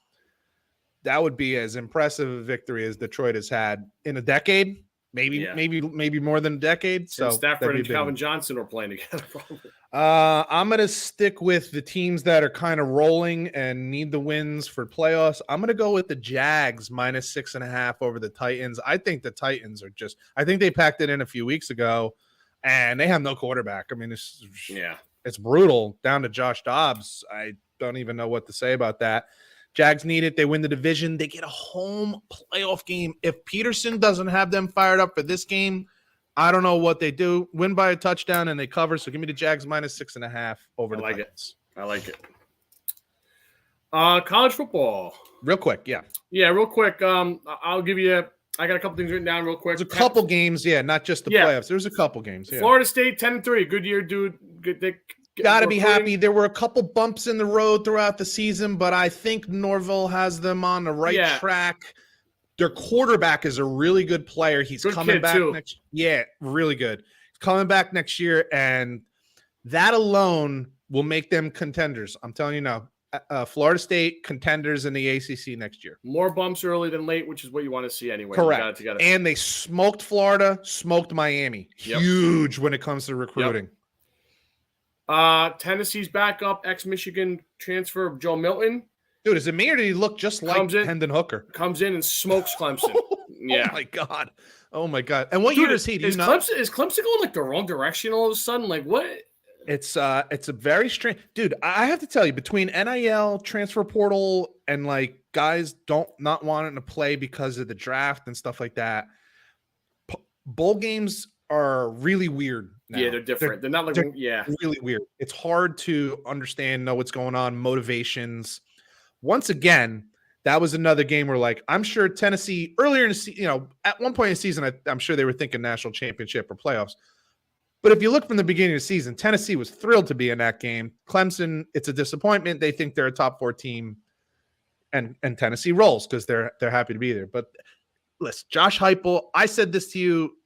as impressive a victory as Detroit has had in a decade. Maybe more than a decade. So Stafford and Calvin Johnson are playing together. Probably. I'm going to stick with the teams that are kind of rolling and need the wins for playoffs. I'm going to go with the Jags -6.5 over the Titans. I think the Titans are I think they packed it in a few weeks ago, and they have no quarterback. I mean, it's brutal down to Josh Dobbs. I don't even know what to say about that. Jags need it. They win the division. They get a home playoff game. If Peterson doesn't have them fired up for this game, I don't know what they do. Win by a touchdown and they cover. So give me the Jags -6.5 over the Titans. I like it. College football. Real quick, yeah. Yeah, real quick. I'll give you. I got a couple things written down real quick. There's a couple games, not just the playoffs. There's a couple games. Yeah. Florida State 10-3. Good year, dude. Got to be happy. There were a couple bumps in the road throughout the season, but I think Norvell has them on the right track. Their quarterback is a really good player. He's coming back next year. Yeah, really good. He's coming back next year, and that alone will make them contenders. I'm telling you now. Florida State contenders in the ACC next year. More bumps early than late, which is what you want to see anyway. Correct. And they smoked Florida, smoked Miami. Yep. Huge when it comes to recruiting. Yep. Tennessee's backup, ex-Michigan transfer Joe Milton. Dude, is it me or did he look just like Hendon Hooker? Comes in and smokes Clemson. Yeah. Oh my God. And what year is he? Is Clemson going like the wrong direction all of a sudden? Like what? It's a very strange, dude. I have to tell you, between NIL, transfer portal, and like guys not wanting to play because of the draft and stuff like that, bowl games are really weird now. Yeah, they're different. They're not like really weird. It's hard to understand, know what's going on, motivations. Once again, that was another game where, like, I'm sure Tennessee earlier in the season, at one point in the season, I'm sure they were thinking national championship or playoffs. But if you look from the beginning of the season, Tennessee was thrilled to be in that game. Clemson, it's a disappointment. They think they're a top 4 team, and Tennessee rolls because they're happy to be there. But listen, Josh Heupel, I said this to you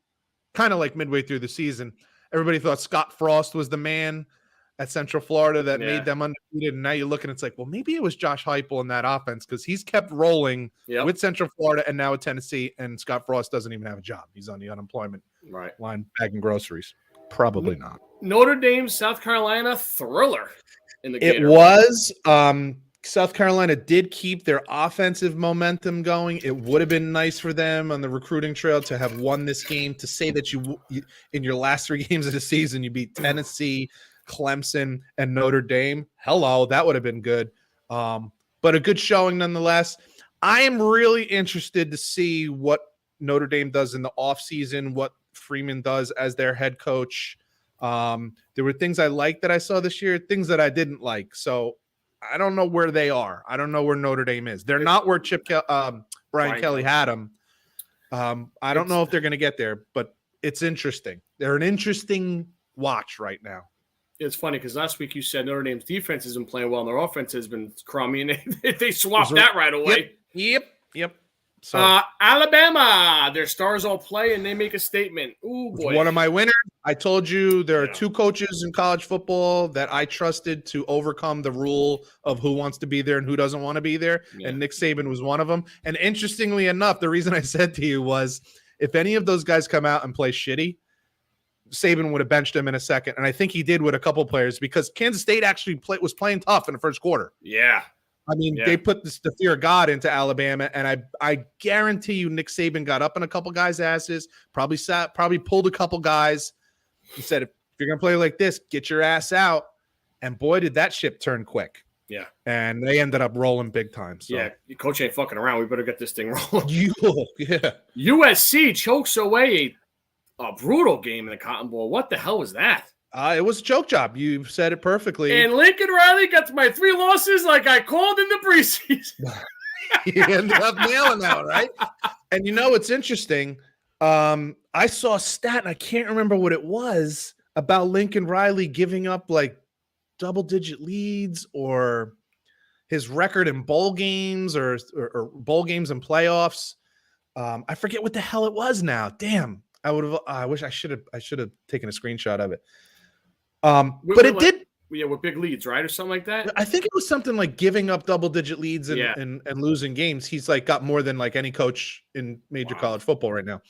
kind of like midway through the season. Everybody thought Scott Frost was the man at Central Florida that made them undefeated. And now you look and it's like, well, maybe it was Josh Heupel in that offense because he's kept rolling with Central Florida and now with Tennessee. And Scott Frost doesn't even have a job. He's on the unemployment line bagging groceries. Probably not. Notre Dame, South Carolina thriller in the game. It was. South Carolina did keep their offensive momentum going. It would have been nice for them on the recruiting trail to have won this game, to say that you in your last 3 games of the season, you beat Tennessee, Clemson, and Notre Dame. Hello, that would have been good. But a good showing nonetheless. I am really interested to see what Notre Dame does in the offseason, what Freeman does as their head coach. There were things I liked that I saw this year, things that I didn't like. So I don't know where they are. I don't know where Notre Dame is. They're not where Brian Kelly had them. I don't know if they're going to get there, but it's interesting. They're an interesting watch right now. It's funny because last week you said Notre Dame's defense hasn't playing well and their offense has been crummy, and they swapped that right away. Yep. So Alabama, their stars all play and they make a statement. Ooh, boy. One of my winners. I told you there are 2 coaches in college football that I trusted to overcome the rule of who wants to be there and who doesn't want to be there. Yeah. And Nick Saban was one of them. And interestingly enough, the reason I said to you was if any of those guys come out and play shitty, Saban would have benched him in a second. And I think he did with a couple players because Kansas State actually was playing tough in the first quarter. Yeah. I mean, they put the fear of God into Alabama, and I guarantee you Nick Saban got up on a couple guys' asses, probably pulled a couple guys. He said, if you're going to play like this, get your ass out. And boy, did that ship turn quick. Yeah. And they ended up rolling big time. So. Yeah, coach ain't fucking around. We better get this thing rolling. Yeah. USC chokes away a brutal game in the Cotton Bowl. What the hell was that? It was a choke job. You said it perfectly. And Lincoln Riley got to my 3 losses like I called in the preseason. He ended up nailing that, right? And you know, it's interesting. I saw a stat, and I can't remember what it was, about Lincoln Riley giving up like double-digit leads or his record in bowl games or bowl games and playoffs. I forget what the hell it was now. Damn. I wish I should have taken a screenshot of it. But it did. Yeah, with big leads, right, or something like that. I think it was something like giving up double-digit leads and losing games. He's like got more than like any coach in major college football right now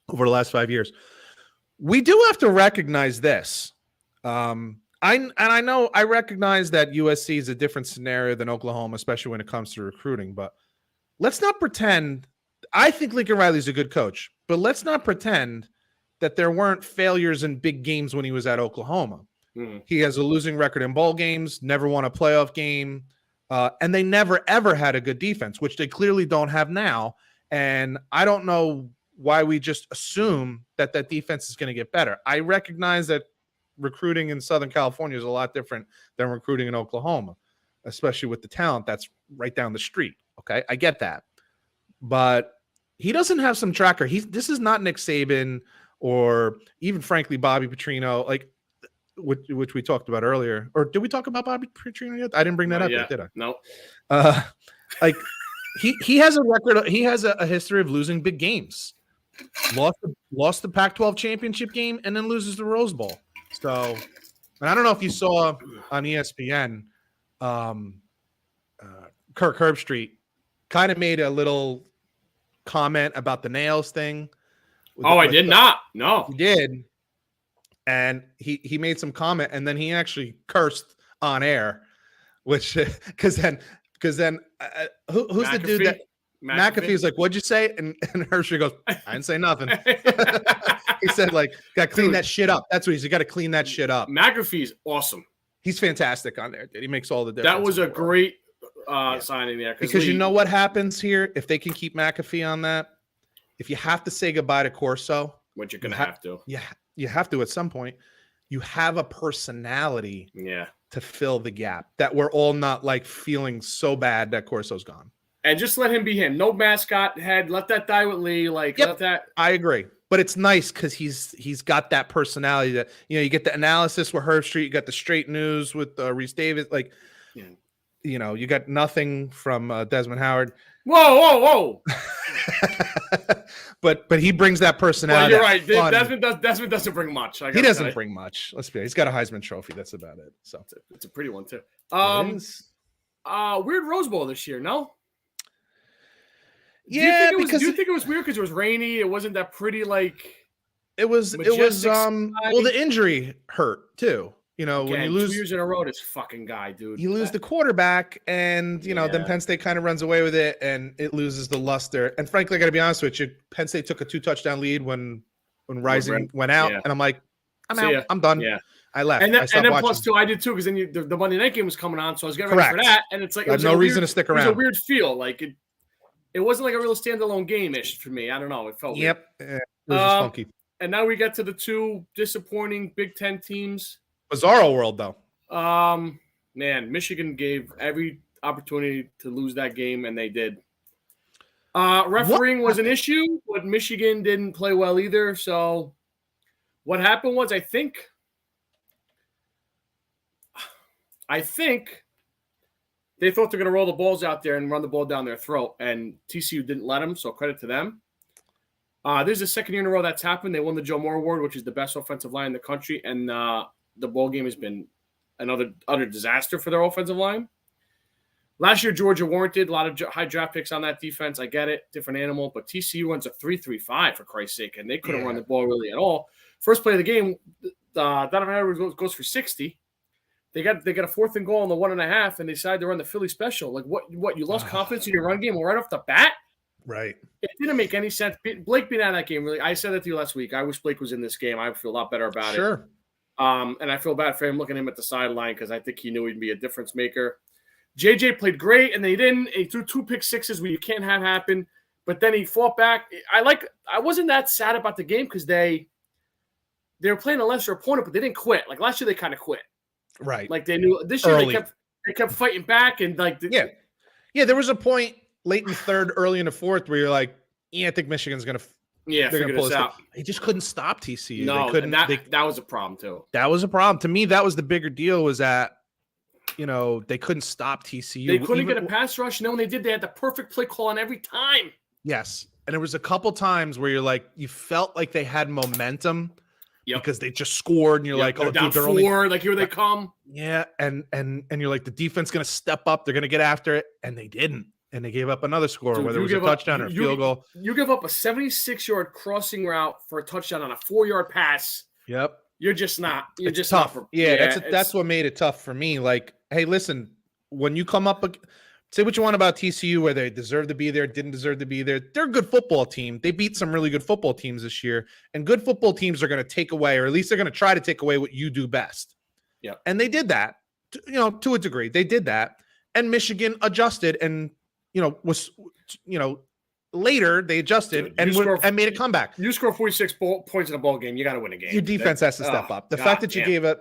over the last 5 years. We do have to recognize this. I recognize that USC is a different scenario than Oklahoma, especially when it comes to recruiting. But let's not pretend. I think Lincoln Riley's a good coach, but let's not pretend that there weren't failures in big games when he was at Oklahoma. Mm. He has a losing record in bowl games, never won a playoff game, and they never, ever had a good defense, which they clearly don't have now. And I don't know why we just assume that defense is going to get better. I recognize that recruiting in Southern California is a lot different than recruiting in Oklahoma, especially with the talent that's right down the street. Okay, I get that. But he doesn't have some tracker. This is not Nick Saban or even, frankly, Bobby Petrino, like which we talked about earlier. Or did we talk about Bobby Petrino yet? I didn't bring that up yet, did I? No. Like he has a record. He has a history of losing big games. Lost the Pac-12 championship game and then loses the Rose Bowl. So, and I don't know if you saw on ESPN, Kirk Herbstreit kind of made a little comment about the nails thing. I did not. No, he did, and he made some comment, and then he actually cursed on air, which because then who's McAfee? the dude that McAfee's like, what'd you say? And Herbstreit goes, I didn't say nothing. He said, like, got to clean that shit up. That's what he's got to clean that shit up. McAfee's awesome. He's fantastic on there, dude. He makes all the difference. That was a great signing there. Because you know what happens here? If they can keep McAfee on that, if you have to say goodbye to Corso, which you're going to have to. Yeah, you have to at some point. You have a personality to fill the gap that we're all not like feeling so bad that Corso's gone. And just let him be him. No mascot head. Let that die with Lee. Like, let that. I agree. But it's nice because he's got that personality that, you get the analysis with Herbstreit, you got the straight news with Reese Davis. Like, you got nothing from Desmond Howard. Whoa. But he brings that personality. Well, you're right. Desmond doesn't bring much. He doesn't bring much. Let's be honest. He's got a Heisman Trophy. That's about it. So it's a pretty one too. Weird Rose Bowl this year. No. Do you think it was weird because it was rainy? It wasn't that pretty. Like it was. Well, the injury hurt too. When you lose 2 years in a row, this fucking guy, dude. You lose the quarterback, and then Penn State kind of runs away with it, and it loses the luster. And frankly, I got to be honest with you, Penn State took a 2-touchdown lead when Rising went out, and I'm like, I'm out. I'm done. Yeah. I left. And then plus two, I did too, because then the Monday night game was coming on, so I was getting ready for that, and it's like it was no reason to stick around. It was a weird feel, like it wasn't like a real standalone game-ish for me. I don't know. It felt weird. It was just funky. And now we get to the 2 disappointing Big Ten teams. Bizarro world, though. Man, Michigan gave every opportunity to lose that game, and they did. Refereeing was an issue, but Michigan didn't play well either. So what happened was, I think They thought they're going to roll the balls out there and run the ball down their throat, and TCU didn't let them, so credit to them. This is the second year in a row that's happened. They won the Joe Moore Award, which is the best offensive line in the country, and the bowl game has been another utter disaster for their offensive line. Last year, Georgia warranted a lot of high draft picks on that defense. I get it, different animal, but TCU runs a 3-3-5 for Christ's sake, and they couldn't run the ball really at all. First play of the game, Donovan Edwards goes for 60. They got a 4th and goal on the 1.5, and they decided to run the Philly special. Like what? You lost confidence in your run game right off the bat? Right. It didn't make any sense. Blake being out of that game, really. I said it to you last week. I wish Blake was in this game. I feel a lot better about it. Sure. And I feel bad for him looking at him at the sideline because I think he knew he'd be a difference maker. JJ played great, and they didn't. He threw 2 pick sixes where you can't have happen. But then he fought back. I wasn't that sad about the game because they were playing a lesser opponent, but they didn't quit. Like last year, they kind of quit. Right. Like they knew this year they kept fighting back and like there was a point late in the third, early in the fourth where you're like, I think Michigan's gonna figure this out. They just couldn't stop TCU. No, they couldn't. That was a problem too. That was a problem to me. That was the bigger deal. Was that they couldn't stop TCU. They couldn't get a pass rush. And then when they did, they had the perfect play call on every time. Yes, and there was a couple times where you're like, you felt like they had momentum. Because they just scored, and you're like, "Oh, down 4, like here they come." Yeah, and you're like, the defense going to step up. They're going to get after it, and they didn't, and they gave up another score, whether it was a touchdown or a field goal. You give up a 76-yard crossing route for a touchdown on a 4-yard pass. Yep, you're just not. You're just tough. Not that's what made it tough for me. Like, hey, listen, when you come up. Say what you want about TCU, where they deserve to be there, didn't deserve to be there. They're a good football team. They beat some really good football teams this year. And good football teams are going to take away, or at least they're going to try to take away what you do best. Yeah. And they did that, to a degree. They did that. And Michigan adjusted and, later they adjusted and made a comeback. You score 46 points in a ball game, you got to win a game. Your defense has to step up. The fact that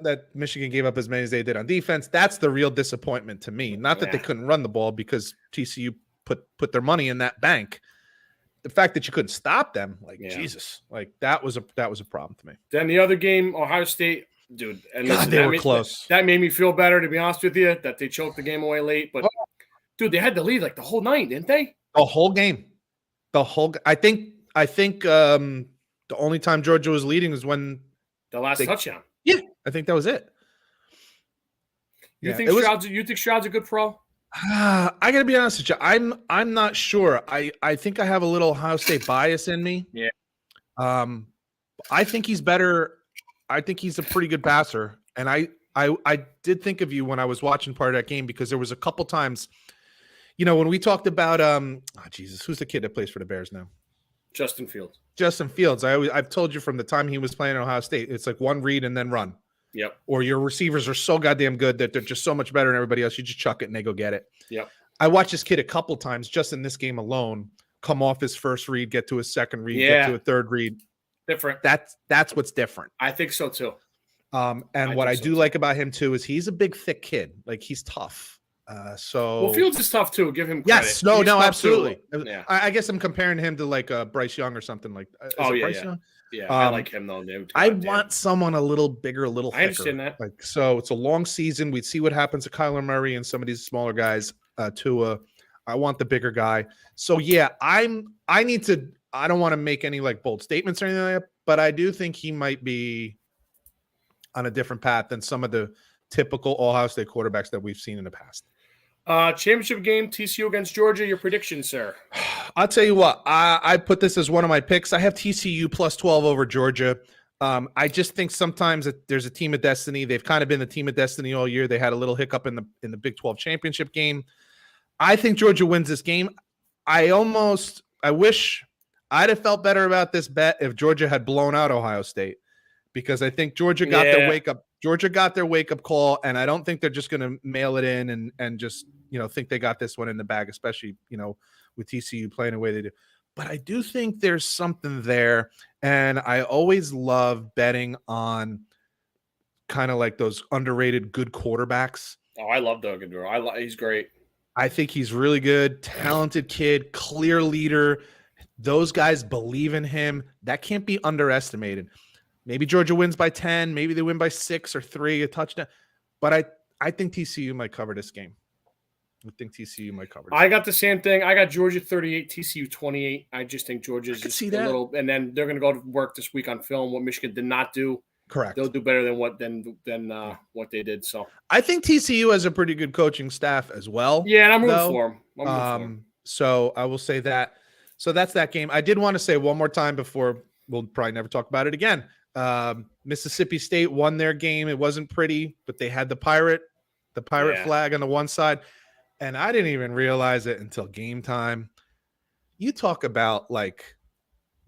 that Michigan gave up as many as they did on defense, that's the real disappointment to me. Not that they couldn't run the ball because TCU put their money in that bank. The fact that you couldn't stop them, Jesus, like that was a problem to me. Then the other game, Ohio State, dude, and they were close. That made me feel better, to be honest with you, that they choked the game away late. But dude, they had the lead like the whole night, didn't they? The whole game. I think the only time Georgia was leading was when the last touchdown. Yeah, I think that was it. You think Stroud's a good pro? I gotta be honest with you. I'm not sure. I think I have a little Ohio State bias in me. Yeah. I think he's better. I think he's a pretty good passer. And I did think of you when I was watching part of that game because there was a couple times. When we talked about who's the kid that plays for the Bears now? Justin Fields. I've told you from the time he was playing at Ohio State, it's like one read and then run. Yep. Or your receivers are so goddamn good that they're just so much better than everybody else. You just chuck it and they go get it. Yep. I watched this kid a couple times just in this game alone come off his first read, get to his second read, get to a third read. Different. That's what's different. I think so too. And what I do like about him too is he's a big, thick kid. Like he's tough. Fields is tough too. Give him credit. Yes, no, absolutely. Yeah. I guess I'm comparing him to like Bryce Young or something like. Bryce Young? Yeah, I like him though. I want someone a little bigger, a little thicker. I understand that. So it's a long season. We'd see what happens to Kyler Murray and some of these smaller guys. Tua, I want the bigger guy. So yeah, I don't want to make any like bold statements or anything like that, but I do think he might be on a different path than some of the typical Ohio State quarterbacks that we've seen in the past. Championship game, TCU against Georgia. Your prediction, sir? I'll tell you what. I put this as one of my picks. I have TCU plus 12 over Georgia. I just think sometimes that there's a team of destiny. They've kind of been the team of destiny all year. They had a little hiccup in the Big 12 championship game. I think Georgia wins this game. I wish I'd have felt better about this bet if Georgia had blown out Ohio State, because I think Georgia got their wake up. Georgia got their wake-up call, and I don't think they're just going to mail it in and just, think they got this one in the bag, especially, with TCU playing the way they do. But I do think there's something there, and I always love betting on kind of like those underrated good quarterbacks. Oh, I love Doug Andrew. He's great. I think he's really good, talented kid, clear leader. Those guys believe in him. That can't be underestimated. Maybe Georgia wins by 10. Maybe they win by 6 or 3, a touchdown. But I think TCU might cover this game. I think TCU might cover. I got the same thing. I got Georgia 38, TCU 28. I just think Georgia's just a little, and then they're going to go to work this week on film. What Michigan did not do. Correct. They'll do better than what they did. So I think TCU has a pretty good coaching staff as well. Yeah, and I'm rooting for them. So I will say that. So that's that game. I did want to say one more time before we'll probably never talk about it again. Mississippi State won their game. It wasn't pretty, but they had the pirate flag on the one side, and I didn't even realize it until game time. You talk about like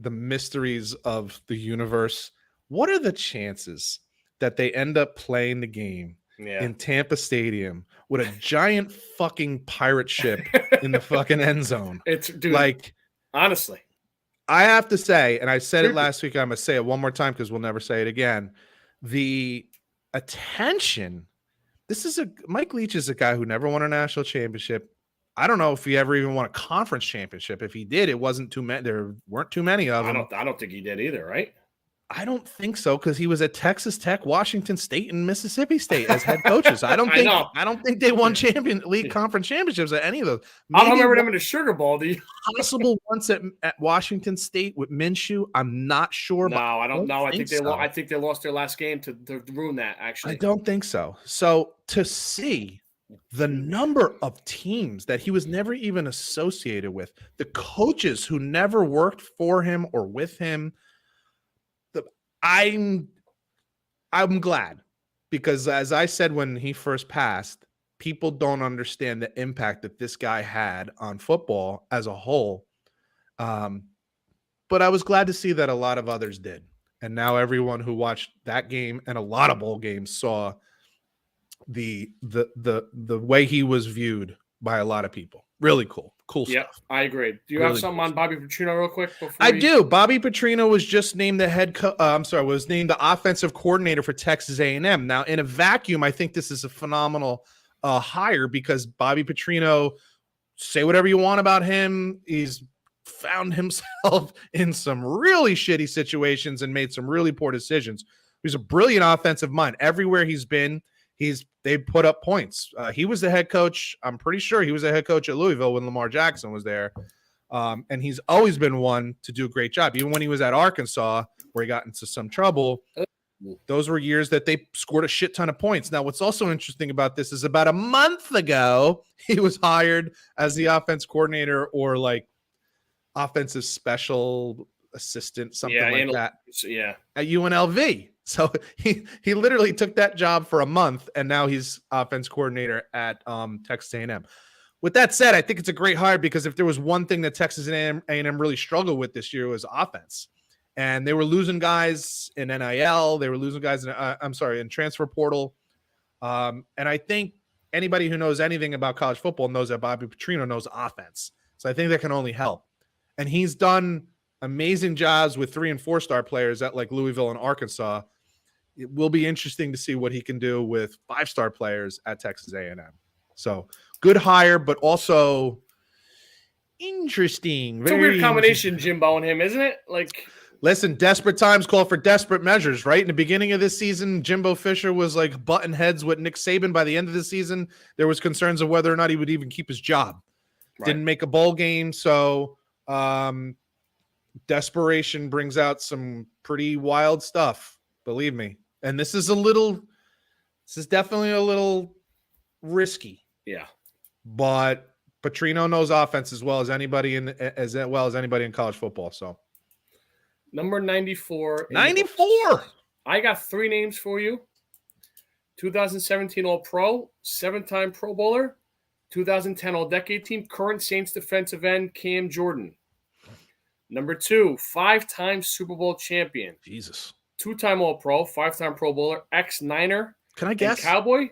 the mysteries of the universe. What are the chances that they end up playing the game in Tampa Stadium with a giant fucking pirate ship in the fucking end zone? It's dude, like, honestly, I have to say, and I said it last week, I'm going to say it one more time because we'll never say it again. The attention. Mike Leach is a guy who never won a national championship. I don't know if he ever even won a conference championship. If he did, it wasn't too many. There weren't too many of them. I don't think he did either, right? I don't think so, because he was at Texas Tech, Washington State, and Mississippi State as head coaches. I don't think they won league conference championships at any of those. I don't remember them in the Sugar Bowl. Possible once at Washington State with Minshew. I'm not sure. No, I don't know. I think they lost their last game to ruin that. Actually, I don't think so. So to see the number of teams that he was never even associated with, the coaches who never worked for him or with him. I'm glad, because as I said when he first passed, people don't understand the impact that this guy had on football as a whole. But I was glad to see that a lot of others did. And now everyone who watched that game and a lot of bowl games saw the way he was viewed by a lot of people. Really cool stuff. Yeah, I agree. Do you have something on Bobby Petrino real quick? I do. Bobby Petrino was just named was named the offensive coordinator for Texas A&M. Now, in a vacuum, I think this is a phenomenal hire, because Bobby Petrino, say whatever you want about him, he's found himself in some really shitty situations and made some really poor decisions. He's a brilliant offensive mind. Everywhere he's been, they put up points. He was the head coach. I'm pretty sure he was the head coach at Louisville when Lamar Jackson was there. And he's always been one to do a great job. Even when he was at Arkansas, where he got into some trouble, those were years that they scored a shit ton of points. Now, what's also interesting about this is about a month ago, he was hired as the offense coordinator, or like offensive special assistant, something like that. Yeah. At UNLV. So he literally took that job for a month, and now he's offense coordinator at Texas A&M. With that said, I think it's a great hire, because if there was one thing that Texas A&M really struggled with this year, was offense. And they were losing guys in NIL. They were losing guys in transfer portal. And I think anybody who knows anything about college football knows that Bobby Petrino knows offense. So I think that can only help. And he's done amazing jobs with 3- and 4-star players at like Louisville and Arkansas. It will be interesting to see what he can do with 5-star players at Texas A&M. So good hire, but also interesting. It's a weird combination, Jimbo and him, isn't it? Like, listen, desperate times call for desperate measures, right? In the beginning of this season, Jimbo Fisher was like butting heads with Nick Saban. By the end of the season, there was concerns of whether or not he would even keep his job. Right. Didn't make a bowl game, so desperation brings out some pretty wild stuff, believe me. And this is definitely a little risky. Yeah. But Petrino knows offense as well as anybody in college football. So number 94. 94. I got 3 names for you. 2017 All-Pro, 7-time Pro Bowler, 2010 All-Decade Team, current Saints defensive end Cam Jordan. Number 2, 5-time Super Bowl champion. Jesus. 2-time All-Pro, 5-time Pro Bowler, ex-Niner. Can I guess? Cowboy.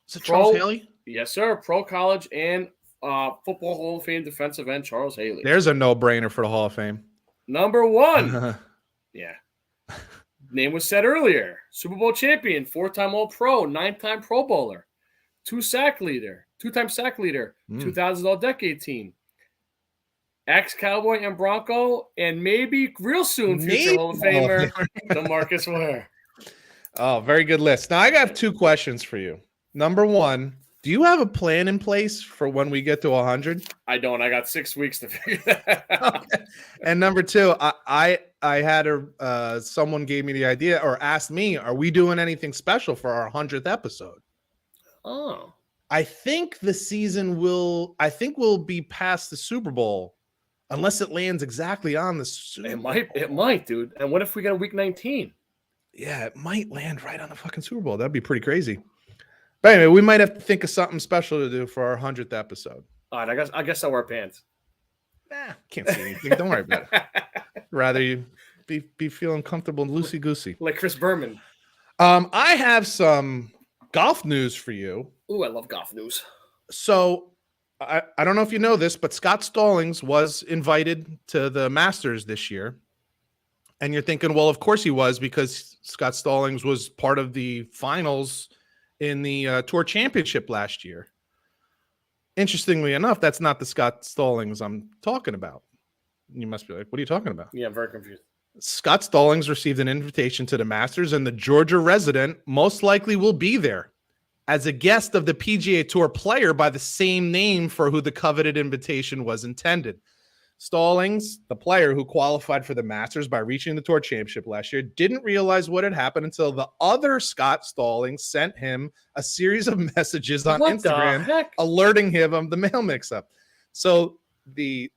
Is it Charles Haley? Yes, sir. Pro college and Football Hall of Fame defensive end Charles Haley. There's a no-brainer for the Hall of Fame. Number 1. Yeah. Name was said earlier. Super Bowl champion, 4-time All-Pro, 9-time Pro Bowler, 2-time sack leader, 2000 All-Decade Team. Ex-Cowboy and Bronco, and maybe real soon future Hall of Famer, DeMarcus Ware. Oh, very good list. Now, I have 2 questions for you. Number 1, Do you have a plan in place for when we get to 100? I don't. I got 6 weeks to figure that out. Okay. And number two, I had someone gave me the idea or asked me, are we doing anything special for our 100th episode? Oh. I think the season will be past the Super Bowl unless it lands exactly on the Super Bowl. It might, dude. And what if we got a week 19? Yeah, it might land right on the fucking Super Bowl. That'd be pretty crazy. But anyway, we might have to think of something special to do for our 100th episode. All right, I guess I'll wear pants. Nah, can't see anything. Don't worry about it. Rather you be feeling comfortable and loosey-goosey. Like Chris Berman. I have some golf news for you. Ooh, I love golf news. So I don't know if you know this, but Scott Stallings was invited to the Masters this year. And you're thinking, well, of course he was, because Scott Stallings was part of the finals in the Tour Championship last year. Interestingly enough, that's not the Scott Stallings I'm talking about. You must be like, what are you talking about? Yeah, I'm very confused. Scott Stallings received an invitation to the Masters, and the Georgia resident most likely will be there as a guest of the PGA Tour player by the same name for who the coveted invitation was intended. Stallings, the player who qualified for the Masters by reaching the Tour Championship last year, didn't realize what had happened until the other Scott Stallings sent him a series of messages on Instagram alerting him of the mail mix-up. So the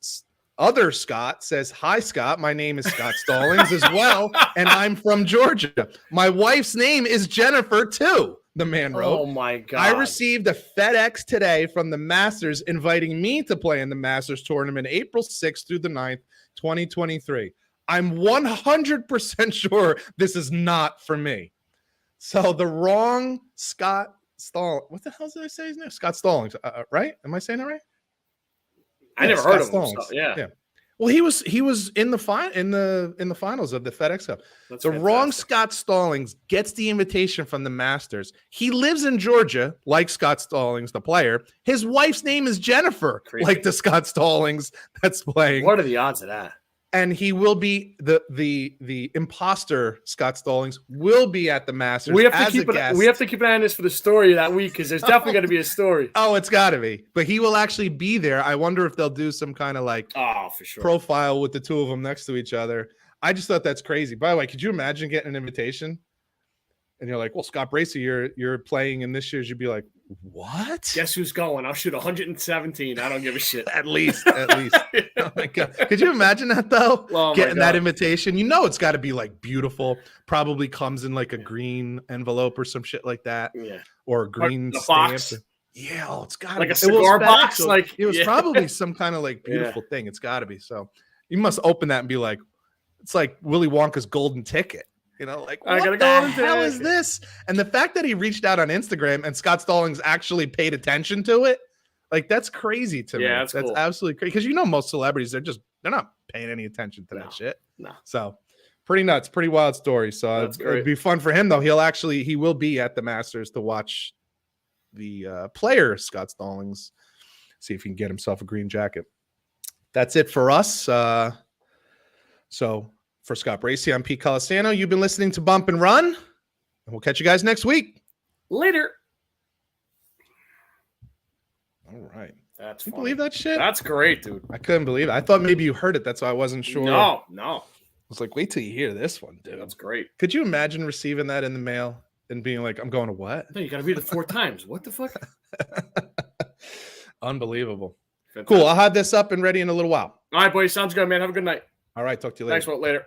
other Scott says, "Hi, Scott. My name is Scott Stallings as well, and I'm from Georgia. My wife's name is Jennifer, too," the man wrote. Oh, my God. "I received a FedEx today from the Masters inviting me to play in the Masters tournament April 6th through the 9th, 2023. I'm 100% sure this is not for me." So the wrong Scott Stallings. What the hell did I say his name? Scott Stallings, right? Am I saying that right? I never heard of him. So, yeah. Well, he was in the finals of the FedEx Cup. That's the fantastic. wrong Scott Stallings gets the invitation from the Masters. He lives in Georgia, like Scott Stallings, the player. His wife's name is Jennifer, Crazy. like the Scott Stallings that's playing. What are the odds of that? And he will be the imposter. Scott Stallings will be at the Masters. We have to keep an eye on this for the story of that week, because there's definitely going to be a story. Oh, it's got to be. But he will actually be there. I wonder if they'll do some kind of like for sure profile with the two of them next to each other. I just thought that's crazy. By the way, could you imagine getting an invitation and you're like, "Well, Scott Bracey, you're playing in this year's." You'd be like, "What? Guess who's going? I'll shoot 117. I don't give a shit." At least. Oh my God. Could you imagine that though? Oh, getting that invitation. You know it's got to be like beautiful. Probably comes in like a green envelope or some shit like that. Yeah. Or a green the stamp. box. Yeah, it's got like a cigar box. So like it was probably some kind of like beautiful thing. It's got to be. So you must open that and be like, it's like Willy Wonka's golden ticket. You know, like, what the hell is this? And the fact that he reached out on Instagram and Scott Stallings actually paid attention to it, like, that's crazy to me. That's cool. Absolutely crazy. Because most celebrities, they're not paying any attention to that shit. No. So pretty nuts, pretty wild story. So it'd be fun for him though. He will be at the Masters to watch the player Scott Stallings, see if he can get himself a green jacket. That's it for us. So for Scott Bracey, I'm Pete Colasano. You've been listening to Bump and Run, and we'll catch you guys next week. Later. All right. That's Can you believe that shit? That's great, dude. I couldn't believe it. I thought maybe you heard it. That's why I wasn't sure. No. I was like, wait till you hear this one, dude. That's great. Could you imagine receiving that in the mail and being like, "I'm going to what?" No, you got to read it 4 times. What the fuck? Unbelievable. Fantastic. Cool. I'll have this up and ready in a little while. All right, boys. Sounds good, man. Have a good night. All right. Talk to you later. Thanks, Walt. Later.